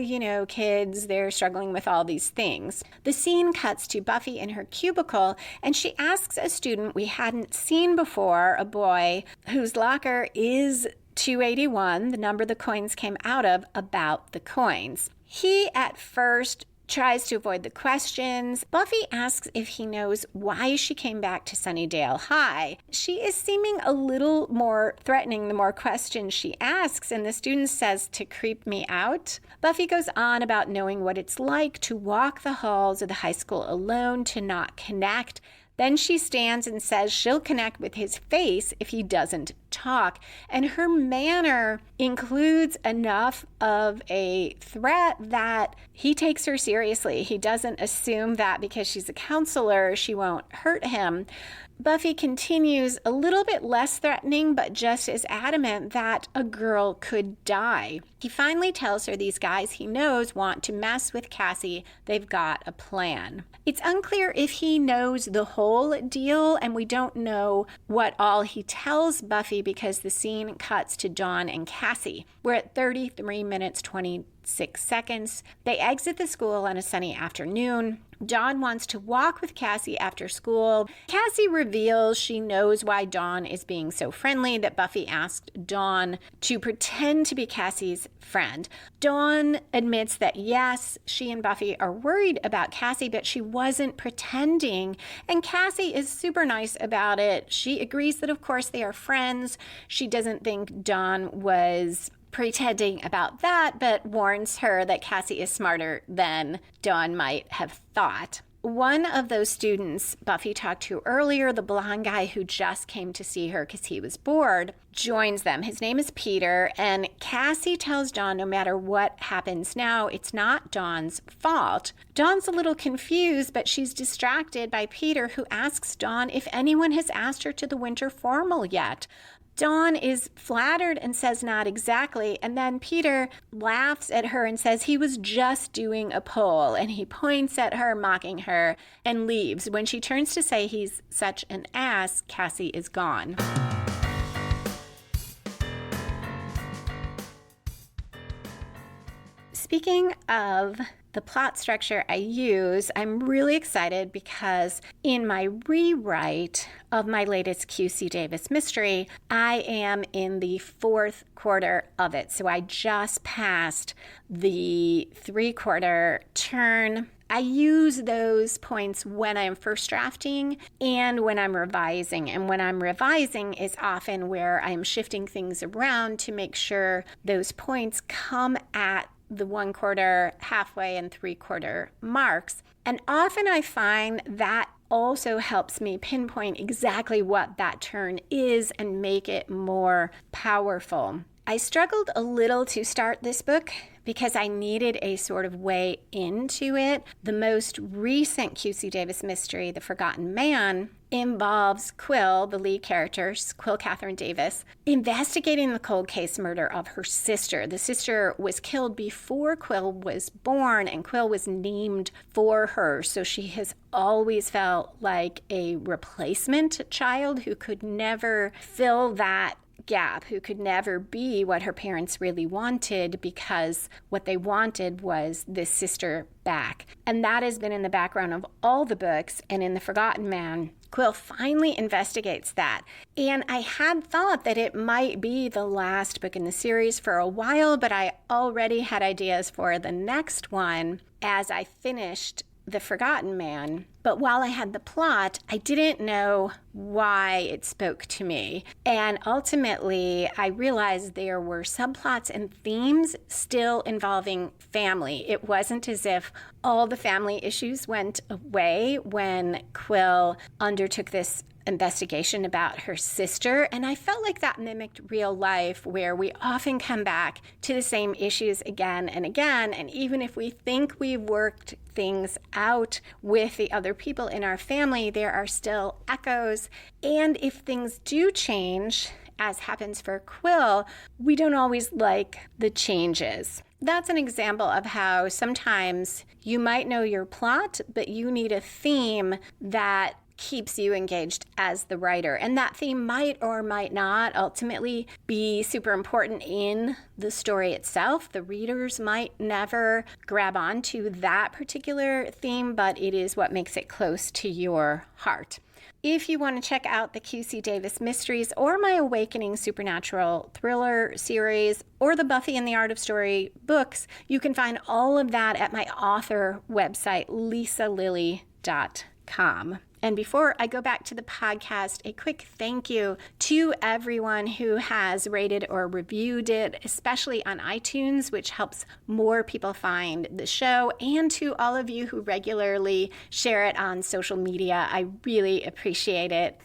kids, they're struggling with all these things. The scene cuts to Buffy in her cubicle, and she asks a student we hadn't seen before, a boy whose locker is 281, the number the coins came out of, about the coins. He at first tries to avoid the questions. Buffy asks if he knows why she came back to Sunnydale High. She is seeming a little more threatening the more questions she asks, and the student says to creep me out. Buffy goes on about knowing what it's like to walk the halls of the high school alone, to not connect. Then she stands and says she'll connect with his face if he doesn't talk. And her manner includes enough of a threat that he takes her seriously. He doesn't assume that because she's a counselor, she won't hurt him. Buffy continues a little bit less threatening, but just as adamant that a girl could die. He finally tells her these guys he knows want to mess with Cassie. They've got a plan. It's unclear if he knows the whole deal, and we don't know what all he tells Buffy because the scene cuts to Dawn and Cassie. We're at 33 minutes, 26 seconds. They exit the school on a sunny afternoon. Dawn wants to walk with Cassie after school. Cassie reveals she knows why Dawn is being so friendly, that Buffy asked Dawn to pretend to be Cassie's friend. Dawn admits that yes, she and Buffy are worried about Cassie, but she wasn't pretending. And Cassie is super nice about it. She agrees that of course they are friends. She doesn't think Dawn was pretending about that, but warns her that Cassie is smarter than Dawn might have thought. One of those students Buffy talked to earlier, the blonde guy who just came to see her because he was bored, joins them. His name is Peter, and Cassie tells Dawn no matter what happens now, it's not Dawn's fault. Dawn's a little confused, but she's distracted by Peter, who asks Dawn if anyone has asked her to the winter formal yet. Dawn is flattered and says not exactly, and then Peter laughs at her and says he was just doing a poll, and he points at her, mocking her, and leaves. When she turns to say he's such an ass, Cassie is gone. Speaking of the plot structure I use, I'm really excited because in my rewrite of my latest QC Davis mystery, I am in the fourth quarter of it. So I just passed the 3/4 turn. I use those points when I'm first drafting and when I'm revising. And when I'm revising is often where I'm shifting things around to make sure those points come at the 1/4, halfway, and 3/4 marks. And often I find that also helps me pinpoint exactly what that turn is and make it more powerful. I struggled a little to start this book because I needed a sort of way into it. The most recent QC Davis mystery, The Forgotten Man, involves Quill, the lead character, Quill Catherine Davis, investigating the cold case murder of her sister. The sister was killed before Quill was born, and Quill was named for her. So she has always felt like a replacement child who could never fill that gap, who could never be what her parents really wanted, because what they wanted was this sister back. And that has been in the background of all the books. And in The Forgotten Man, Quill finally investigates that. And I had thought that it might be the last book in the series for a while, but I already had ideas for the next one as I finished The Forgotten Man. But while I had the plot, I didn't know why it spoke to me. And ultimately, I realized there were subplots and themes still involving family. It wasn't as if all the family issues went away when Quill undertook this investigation about her sister, and I felt like that mimicked real life, where we often come back to the same issues again and again, and even if we think we've worked things out with the other people in our family, there are still echoes, and if things do change, as happens for Quill, we don't always like the changes. That's an example of how sometimes you might know your plot, but you need a theme that keeps you engaged as the writer. And that theme might or might not ultimately be super important in the story itself. The readers might never grab onto that particular theme, but it is what makes it close to your heart. If you want to check out the QC Davis Mysteries or my Awakening Supernatural Thriller series or the Buffy and the Art of Story books, you can find all of that at my author website, lisalilly.com. And before I go back to the podcast, a quick thank you to everyone who has rated or reviewed it, especially on iTunes, which helps more people find the show, and to all of you who regularly share it on social media. I really appreciate it.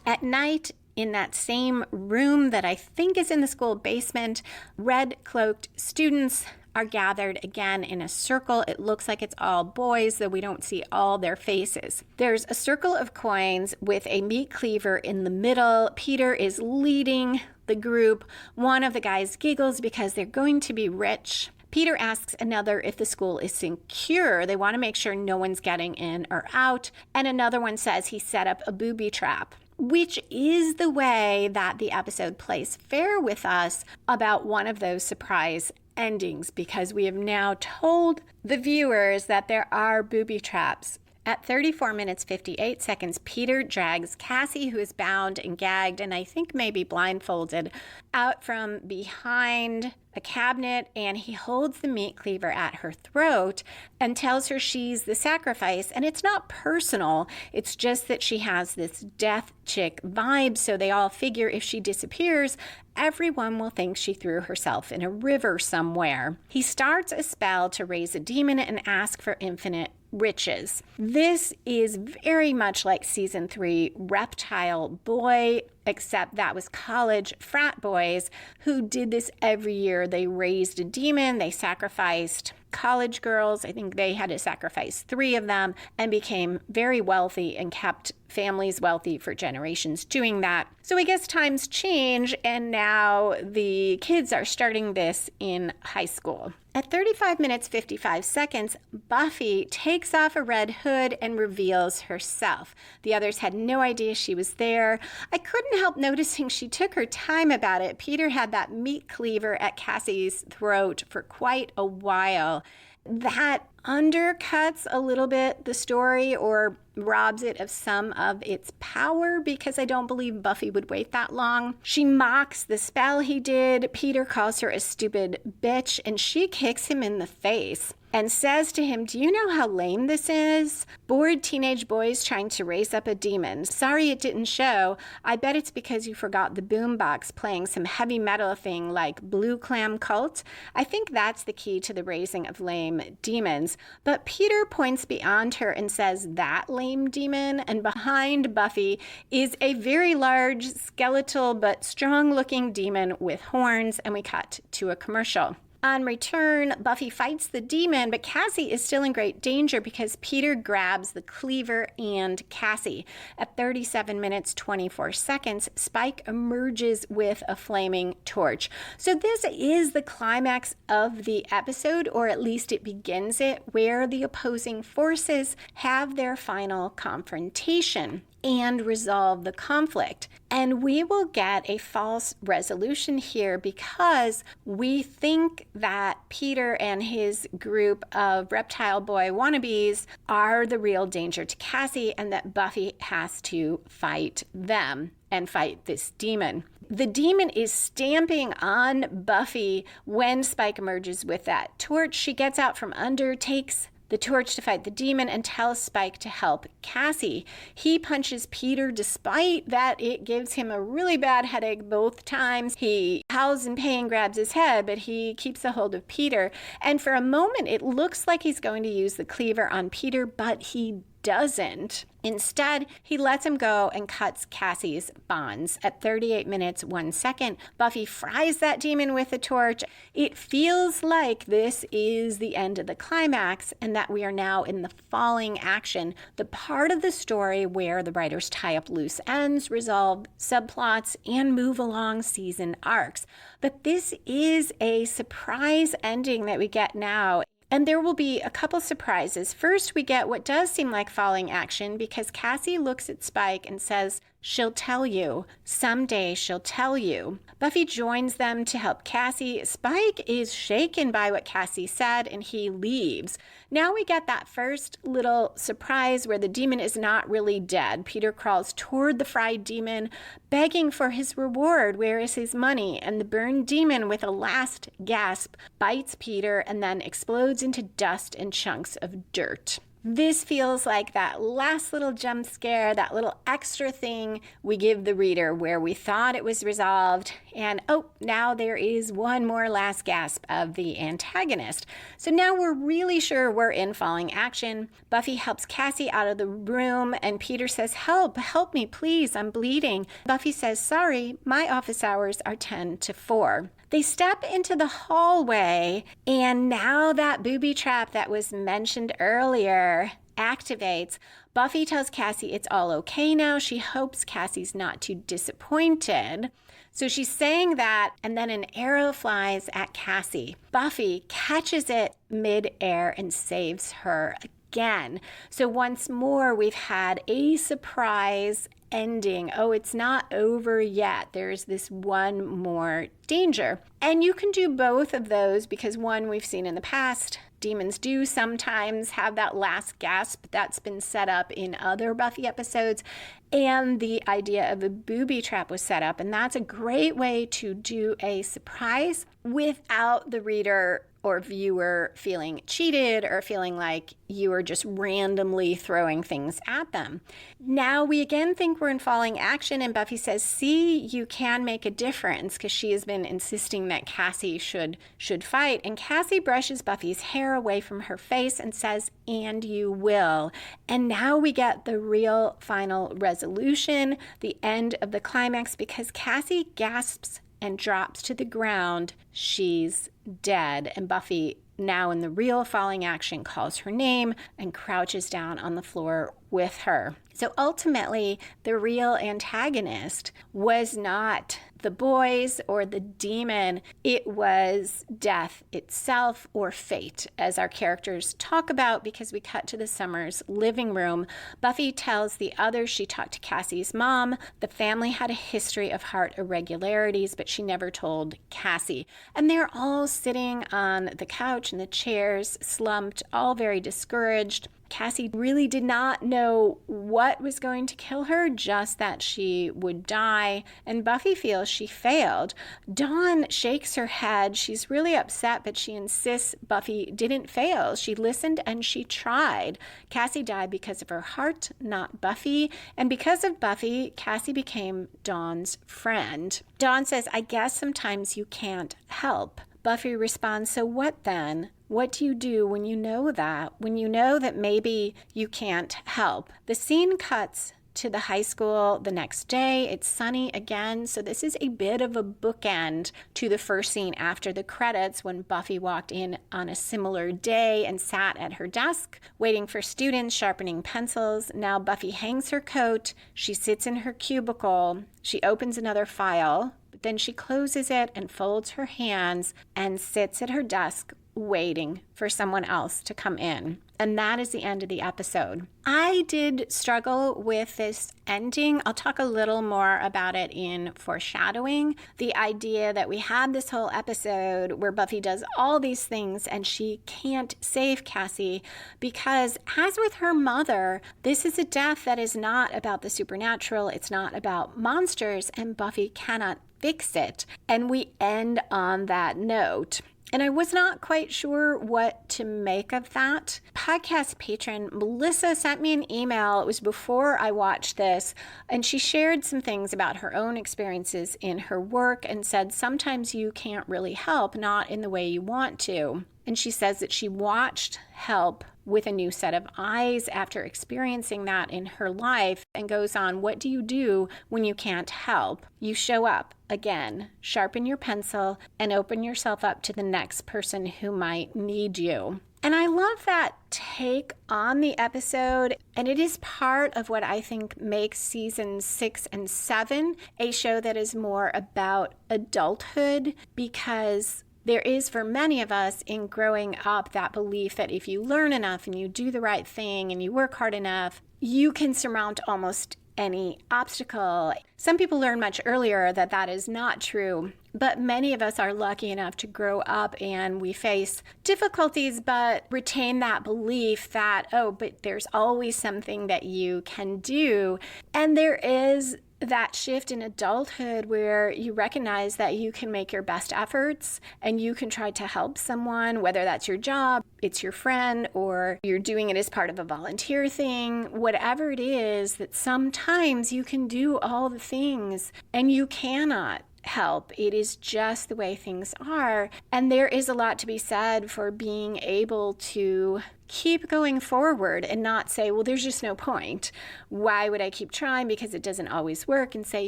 At night, in that same room that I think is in the school basement, red-cloaked students are gathered again in a circle. It looks like it's all boys, though we don't see all their faces. There's a circle of coins with a meat cleaver in the middle. Peter is leading the group. One of the guys giggles because they're going to be rich. Peter asks another if the school is secure. They want to make sure no one's getting in or out. And another one says he set up a booby trap, which is the way that the episode plays fair with us about one of those surprise endings, because we have now told the viewers that there are booby traps. At 34 minutes 58 seconds, Peter drags Cassie, who is bound and gagged and I think maybe blindfolded, out from behind a cabinet, and he holds the meat cleaver at her throat and tells her she's the sacrifice. And it's not personal, it's just that she has this death chick vibe, so they all figure if she disappears, everyone will think she threw herself in a river somewhere. He starts a spell to raise a demon and ask for infinite riches. This is very much like season 3 Reptile Boy, except that was college frat boys who did this every year. They raised a demon, they sacrificed college girls. I think they had to sacrifice 3 of them and became very wealthy and kept families wealthy for generations doing that. So I guess times change, and now the kids are starting this in high school. At 35 minutes 55 seconds, Buffy takes off a red hood and reveals herself. The others had no idea she was there. I couldn't help noticing she took her time about it. Peter had that meat cleaver at Cassie's throat for quite a while. That undercuts a little bit the story, or robs it of some of its power, because I don't believe Buffy would wait that long. She mocks the spell he did. Peter calls her a stupid bitch, and she kicks him in the face and says to him, "Do you know how lame this is? Bored teenage boys trying to raise up a demon. Sorry it didn't show. I bet it's because you forgot the boombox playing some heavy metal thing like Blue Clam Cult." I think that's the key to the raising of lame demons. But Peter points beyond her and says, "That lame demon?" And behind Buffy is a very large, skeletal, but strong-looking demon with horns, and we cut to a commercial. On return, Buffy fights the demon, but Cassie is still in great danger because Peter grabs the cleaver and Cassie. At 37 minutes 24 seconds, Spike emerges with a flaming torch. So this is the climax of the episode, or at least it begins it, where the opposing forces have their final confrontation and resolve the conflict. And we will get a false resolution here because we think that Peter and his group of reptile boy wannabes are the real danger to Cassie, and that Buffy has to fight them and fight this demon. The demon is stamping on Buffy when Spike emerges with that torch. She gets out from under, takes the torch to fight the demon, and tells Spike to help Cassie. He punches Peter despite that it gives him a really bad headache both times. He howls in pain, grabs his head, but he keeps a hold of Peter. And for a moment, it looks like he's going to use the cleaver on Peter, but he doesn't. Instead, he lets him go and cuts Cassie's bonds. At 38 minutes, 1 second, Buffy fries that demon with a torch. It feels like this is the end of the climax and that we are now in the falling action, the part of the story where the writers tie up loose ends, resolve subplots, and move along season arcs. But this is a surprise ending that we get now. And there will be a couple surprises. First, we get what does seem like falling action because Cassie looks at Spike and says, "She'll tell you. Someday she'll tell you." Buffy joins them to help Cassie. Spike is shaken by what Cassie said and he leaves. Now we get that first little surprise where the demon is not really dead. Peter crawls toward the fried demon, begging for his reward. Where is his money? And the burned demon, with a last gasp, bites Peter and then explodes into dust and chunks of dirt. This feels like that last little jump scare, that little extra thing we give the reader where we thought it was resolved, and now there is one more last gasp of the antagonist. So now we're really sure we're in falling action. Buffy helps Cassie out of the room, and Peter says, help me, please, I'm bleeding. Buffy says, sorry, my office hours are 10 to 4. They step into the hallway, and now that booby trap that was mentioned earlier activates. Buffy tells Cassie it's all okay now. She hopes Cassie's not too disappointed. So she's saying that, and then an arrow flies at Cassie. Buffy catches it mid-air and saves her again. So once more, we've had a surprise ending. It's not over yet. There's this one more danger. And you can do both of those because one we've seen in the past. Demons do sometimes have that last gasp that's been set up in other Buffy episodes. And the idea of a booby trap was set up. And that's a great way to do a surprise without the reader or viewer feeling cheated or feeling like you are just randomly throwing things at them. Now we again think we're in falling action, and Buffy says, see, you can make a difference, because she has been insisting that Cassie should fight. And Cassie brushes Buffy's hair away from her face and says, and you will. And now we get the real final resolution, the end of the climax, because Cassie gasps and drops to the ground. She's dead. And Buffy, now in the real falling action, calls her name and crouches down on the floor with her. So ultimately, the real antagonist was not the boys or the demon. It was death itself, or fate, as our characters talk about, because we cut to the Summers' living room. Buffy tells the others she talked to Cassie's mom. The family had a history of heart irregularities, but she never told Cassie. And they're all sitting on the couch and the chairs, slumped, all very discouraged. Cassie really did not know what was going to kill her, just that she would die, and Buffy feels she failed. Dawn shakes her head. She's really upset, but she insists Buffy didn't fail. She listened and she tried. Cassie died because of her heart, not Buffy, and because of Buffy, Cassie became Dawn's friend. Dawn says, I guess sometimes you can't help. Buffy responds, so what then? What do you do when you know that? When you know that maybe you can't help? The scene cuts to the high school the next day. It's sunny again. So this is a bit of a bookend to the first scene after the credits, when Buffy walked in on a similar day and sat at her desk waiting for students sharpening pencils. Now Buffy hangs her coat. She sits in her cubicle. She opens another file, but then she closes it and folds her hands and sits at her desk waiting for someone else to come in. And that is the end of the episode. I did struggle with this ending. I'll talk a little more about it in foreshadowing. The idea that we had this whole episode where Buffy does all these things and she can't save Cassie because, as with her mother, this is a death that is not about the supernatural. It's not about monsters, and Buffy cannot fix it. And we end on that note. And I was not quite sure what to make of that. Podcast patron Melissa sent me an email. It was before I watched this, and she shared some things about her own experiences in her work and said sometimes you can't really help, not in the way you want to. And she says that she watched Help with a new set of eyes after experiencing that in her life, and goes on, what do you do when you can't help? You show up again, sharpen your pencil, and open yourself up to the next person who might need you. And I love that take on the episode, and it is part of what I think makes seasons 6 and 7 a show that is more about adulthood, because there is, for many of us in growing up, that belief that if you learn enough and you do the right thing and you work hard enough, you can surmount almost any obstacle. Some people learn much earlier that that is not true, but many of us are lucky enough to grow up and we face difficulties but retain that belief that, oh, but there's always something that you can do. And there is that shift in adulthood where you recognize that you can make your best efforts and you can try to help someone, whether that's your job, it's your friend, or you're doing it as part of a volunteer thing, whatever it is, that sometimes you can do all the things and you cannot help. It is just the way things are. And there is a lot to be said for being able to keep going forward and not say, well, there's just no point. Why would I keep trying? Because it doesn't always work. And say,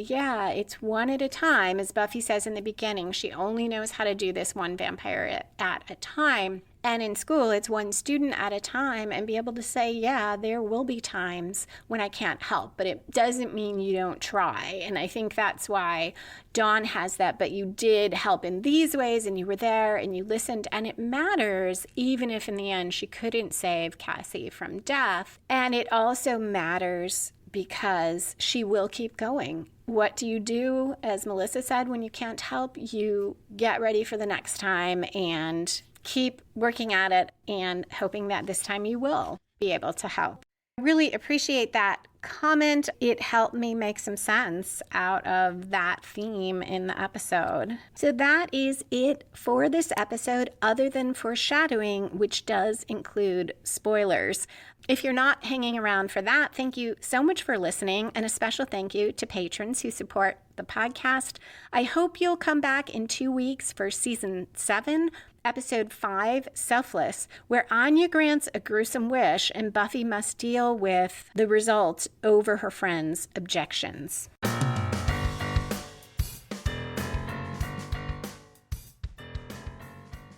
yeah, it's one at a time. As Buffy says in the beginning, she only knows how to do this one vampire at a time. And in school, it's one student at a time, and be able to say, yeah, there will be times when I can't help, but it doesn't mean you don't try. And I think that's why Dawn has that, but you did help in these ways, and you were there, and you listened, and it matters, even if in the end she couldn't save Cassie from death. And it also matters because she will keep going. What do you do, as Melissa said, when you can't help? You get ready for the next time and keep working at it and hoping that this time you will be able to help. I really appreciate that comment. It helped me make some sense out of that theme in the episode. So that is it for this episode, other than foreshadowing, which does include spoilers. If you're not hanging around for that, thank you so much for listening, and a special thank you to patrons who support the podcast. I hope you'll come back in 2 weeks for season 7, episode 5, Selfless, where Anya grants a gruesome wish and Buffy must deal with the results over her friends' objections.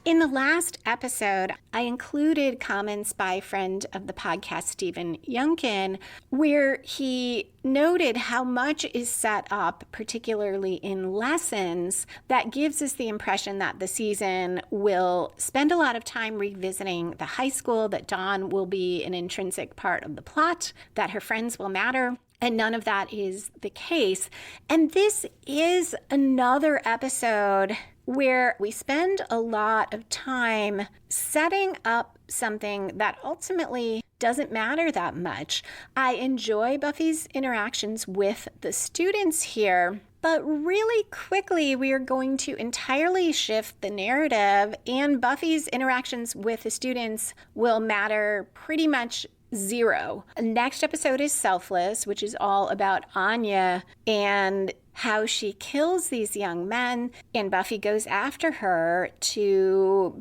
In the last episode, I included comments by friend of the podcast, Stephen Youngkin, where he noted how much is set up, particularly in lessons, that gives us the impression that the season will spend a lot of time revisiting the high school, that Dawn will be an intrinsic part of the plot, that her friends will matter. And none of that is the case. And this is another episode where we spend a lot of time setting up something that ultimately doesn't matter that much. I enjoy Buffy's interactions with the students here, but really quickly we are going to entirely shift the narrative, and Buffy's interactions with the students will matter pretty much zero. Next episode is Selfless, which is all about Anya and how she kills these young men, and Buffy goes after her to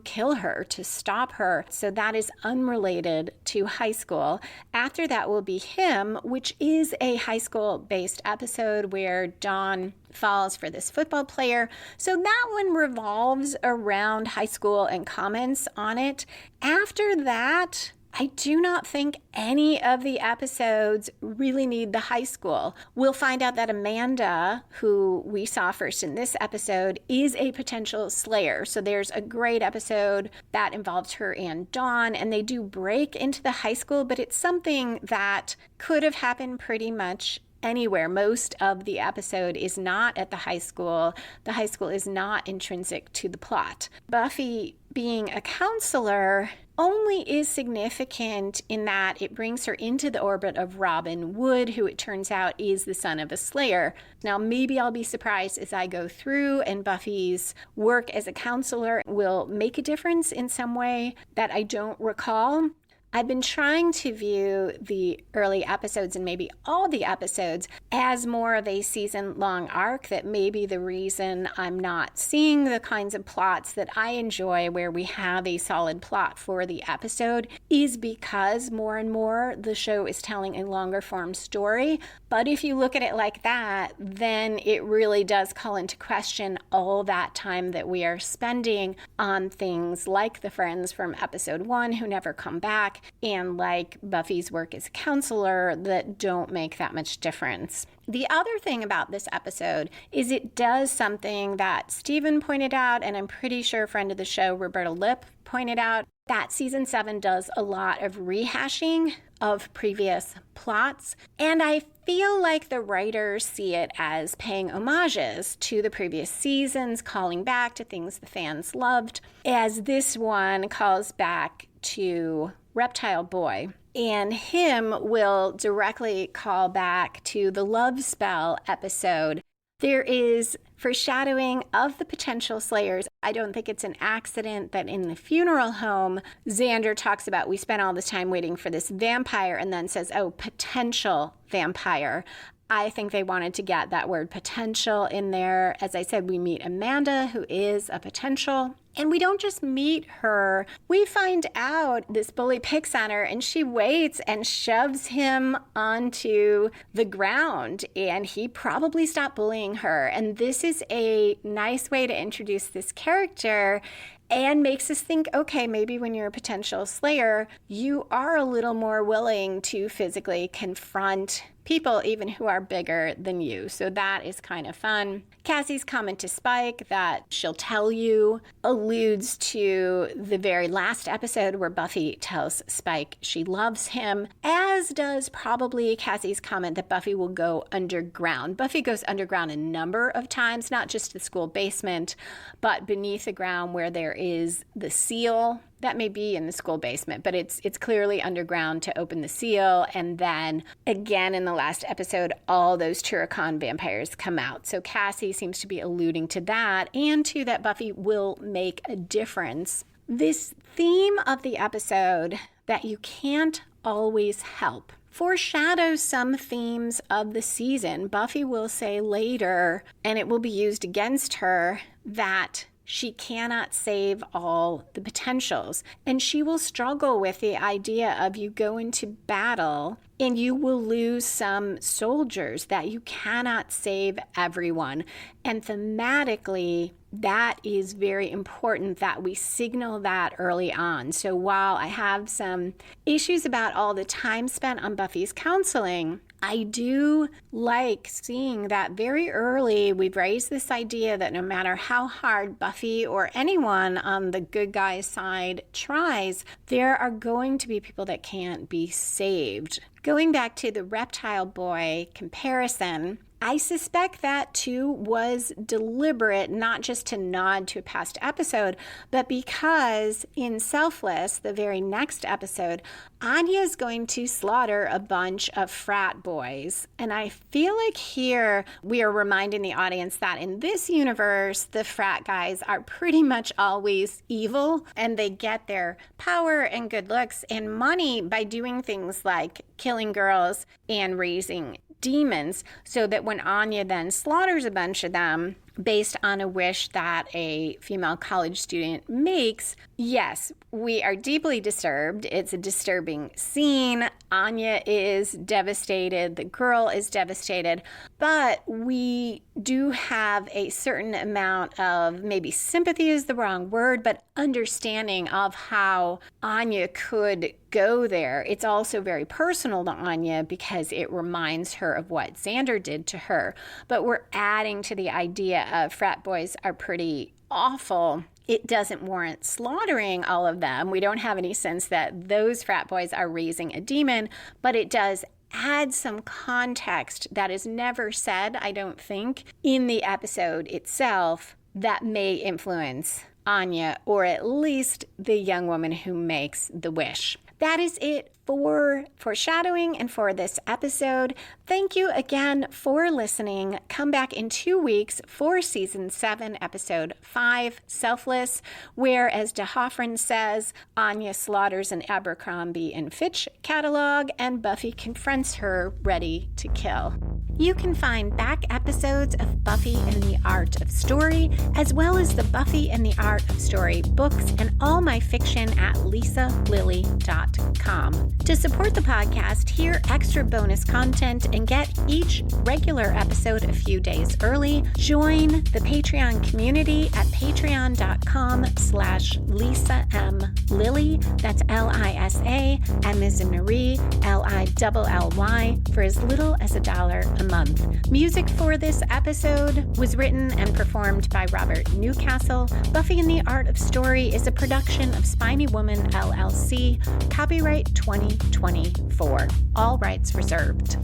kill her, to stop her. So that is unrelated to high school. After that will be Him, which is a high school-based episode where Dawn falls for this football player. So that one revolves around high school and comments on it. After that, I do not think any of the episodes really need the high school. We'll find out that Amanda, who we saw first in this episode, is a potential slayer. So there's a great episode that involves her and Dawn, and they do break into the high school, but it's something that could have happened pretty much anywhere. Most of the episode is not at the high school. The high school is not intrinsic to the plot. Buffy being a counselor only is significant in that it brings her into the orbit of Robin Wood, who it turns out is the son of a Slayer. Now, maybe I'll be surprised as I go through and Buffy's work as a counselor will make a difference in some way that I don't recall. I've been trying to view the early episodes and maybe all the episodes as more of a season-long arc, that may be the reason I'm not seeing the kinds of plots that I enjoy where we have a solid plot for the episode, is because more and more the show is telling a longer form story. But if you look at it like that, then it really does call into question all that time that we are spending on things like the friends from episode 1 who never come back, and like Buffy's work as a counselor that don't make that much difference. The other thing about this episode is it does something that Stephen pointed out, and I'm pretty sure a friend of the show, Roberta Lipp, pointed out, that season 7 does a lot of rehashing of previous plots. And I feel like the writers see it as paying homages to the previous seasons, calling back to things the fans loved, as this one calls back to Reptile Boy. And him will directly call back to the Love Spell episode. There is foreshadowing of the potential slayers. I don't think it's an accident that in the funeral home, Xander talks about, we spent all this time waiting for this vampire, and then says, oh, potential vampire. I think they wanted to get that word potential in there. As I said, we meet Amanda, who is a potential. And we don't just meet her. We find out this bully picks on her, and she waits and shoves him onto the ground, and he probably stopped bullying her. And this is a nice way to introduce this character and makes us think, okay, maybe when you're a potential slayer, you are a little more willing to physically confront people even who are bigger than you. So that is kind of fun. Cassie's comment to Spike that she'll tell you alludes to the very last episode where Buffy tells Spike she loves him, as does probably Cassie's comment that Buffy will go underground. Buffy goes underground a number of times, not just the school basement, but beneath the ground where there is the seal. That may be in the school basement, but it's clearly underground to open the seal. And then again in the last episode, all those Turrican vampires come out. So Cassie seems to be alluding to that, and to that Buffy will make a difference. This theme of the episode, that you can't always help, foreshadows some themes of the season. Buffy will say later, and it will be used against her, that she cannot save all the potentials. And she will struggle with the idea of, you go into battle and you will lose some soldiers, that you cannot save everyone. And thematically, that is very important that we signal that early on. So while I have some issues about all the time spent on Buffy's counseling, I do like seeing that very early we've raised this idea that no matter how hard Buffy or anyone on the good guy's side tries, there are going to be people that can't be saved. Going back to the Reptile Boy comparison, I suspect that too was deliberate, not just to nod to a past episode, but because in Selfless, the very next episode, Anya is going to slaughter a bunch of frat boys. And I feel like here we are reminding the audience that in this universe, the frat guys are pretty much always evil, and they get their power and good looks and money by doing things like killing girls and raising demons, so that when Anya then slaughters a bunch of them based on a wish that a female college student makes, yes, we are deeply disturbed. It's a disturbing scene. Anya is devastated. The girl is devastated. But we do have a certain amount of, maybe sympathy is the wrong word, but understanding of how Anya could go there. It's also very personal to Anya because it reminds her of what Xander did to her. But we're adding to the idea of frat boys are pretty awful. It doesn't warrant slaughtering all of them. We don't have any sense that those frat boys are raising a demon, but it does add some context that is never said, I don't think, in the episode itself that may influence Anya, or at least the young woman who makes the wish. That is it for foreshadowing and for this episode. Thank you again for listening. Come back in 2 weeks for season 7, episode 5, Selfless, where, as de Hoffren says, Anya slaughters an Abercrombie and Fitch catalog and Buffy confronts her, ready to kill. You can find back episodes of Buffy and the Art of Story, as well as the Buffy and the Art of Story books and all my fiction at lisalily.com. To support the podcast, hear extra bonus content, and get each regular episode a few days early, join the Patreon community at patreon.com/Lisa M. Lilly. That's Lisa, M as in Marie, Lilly, for as little as $1 a month. Music for this episode was written and performed by Robert Newcastle. Buffy and the Art of Story is a production of Spiny Woman, LLC. Copyright 2024. All rights reserved.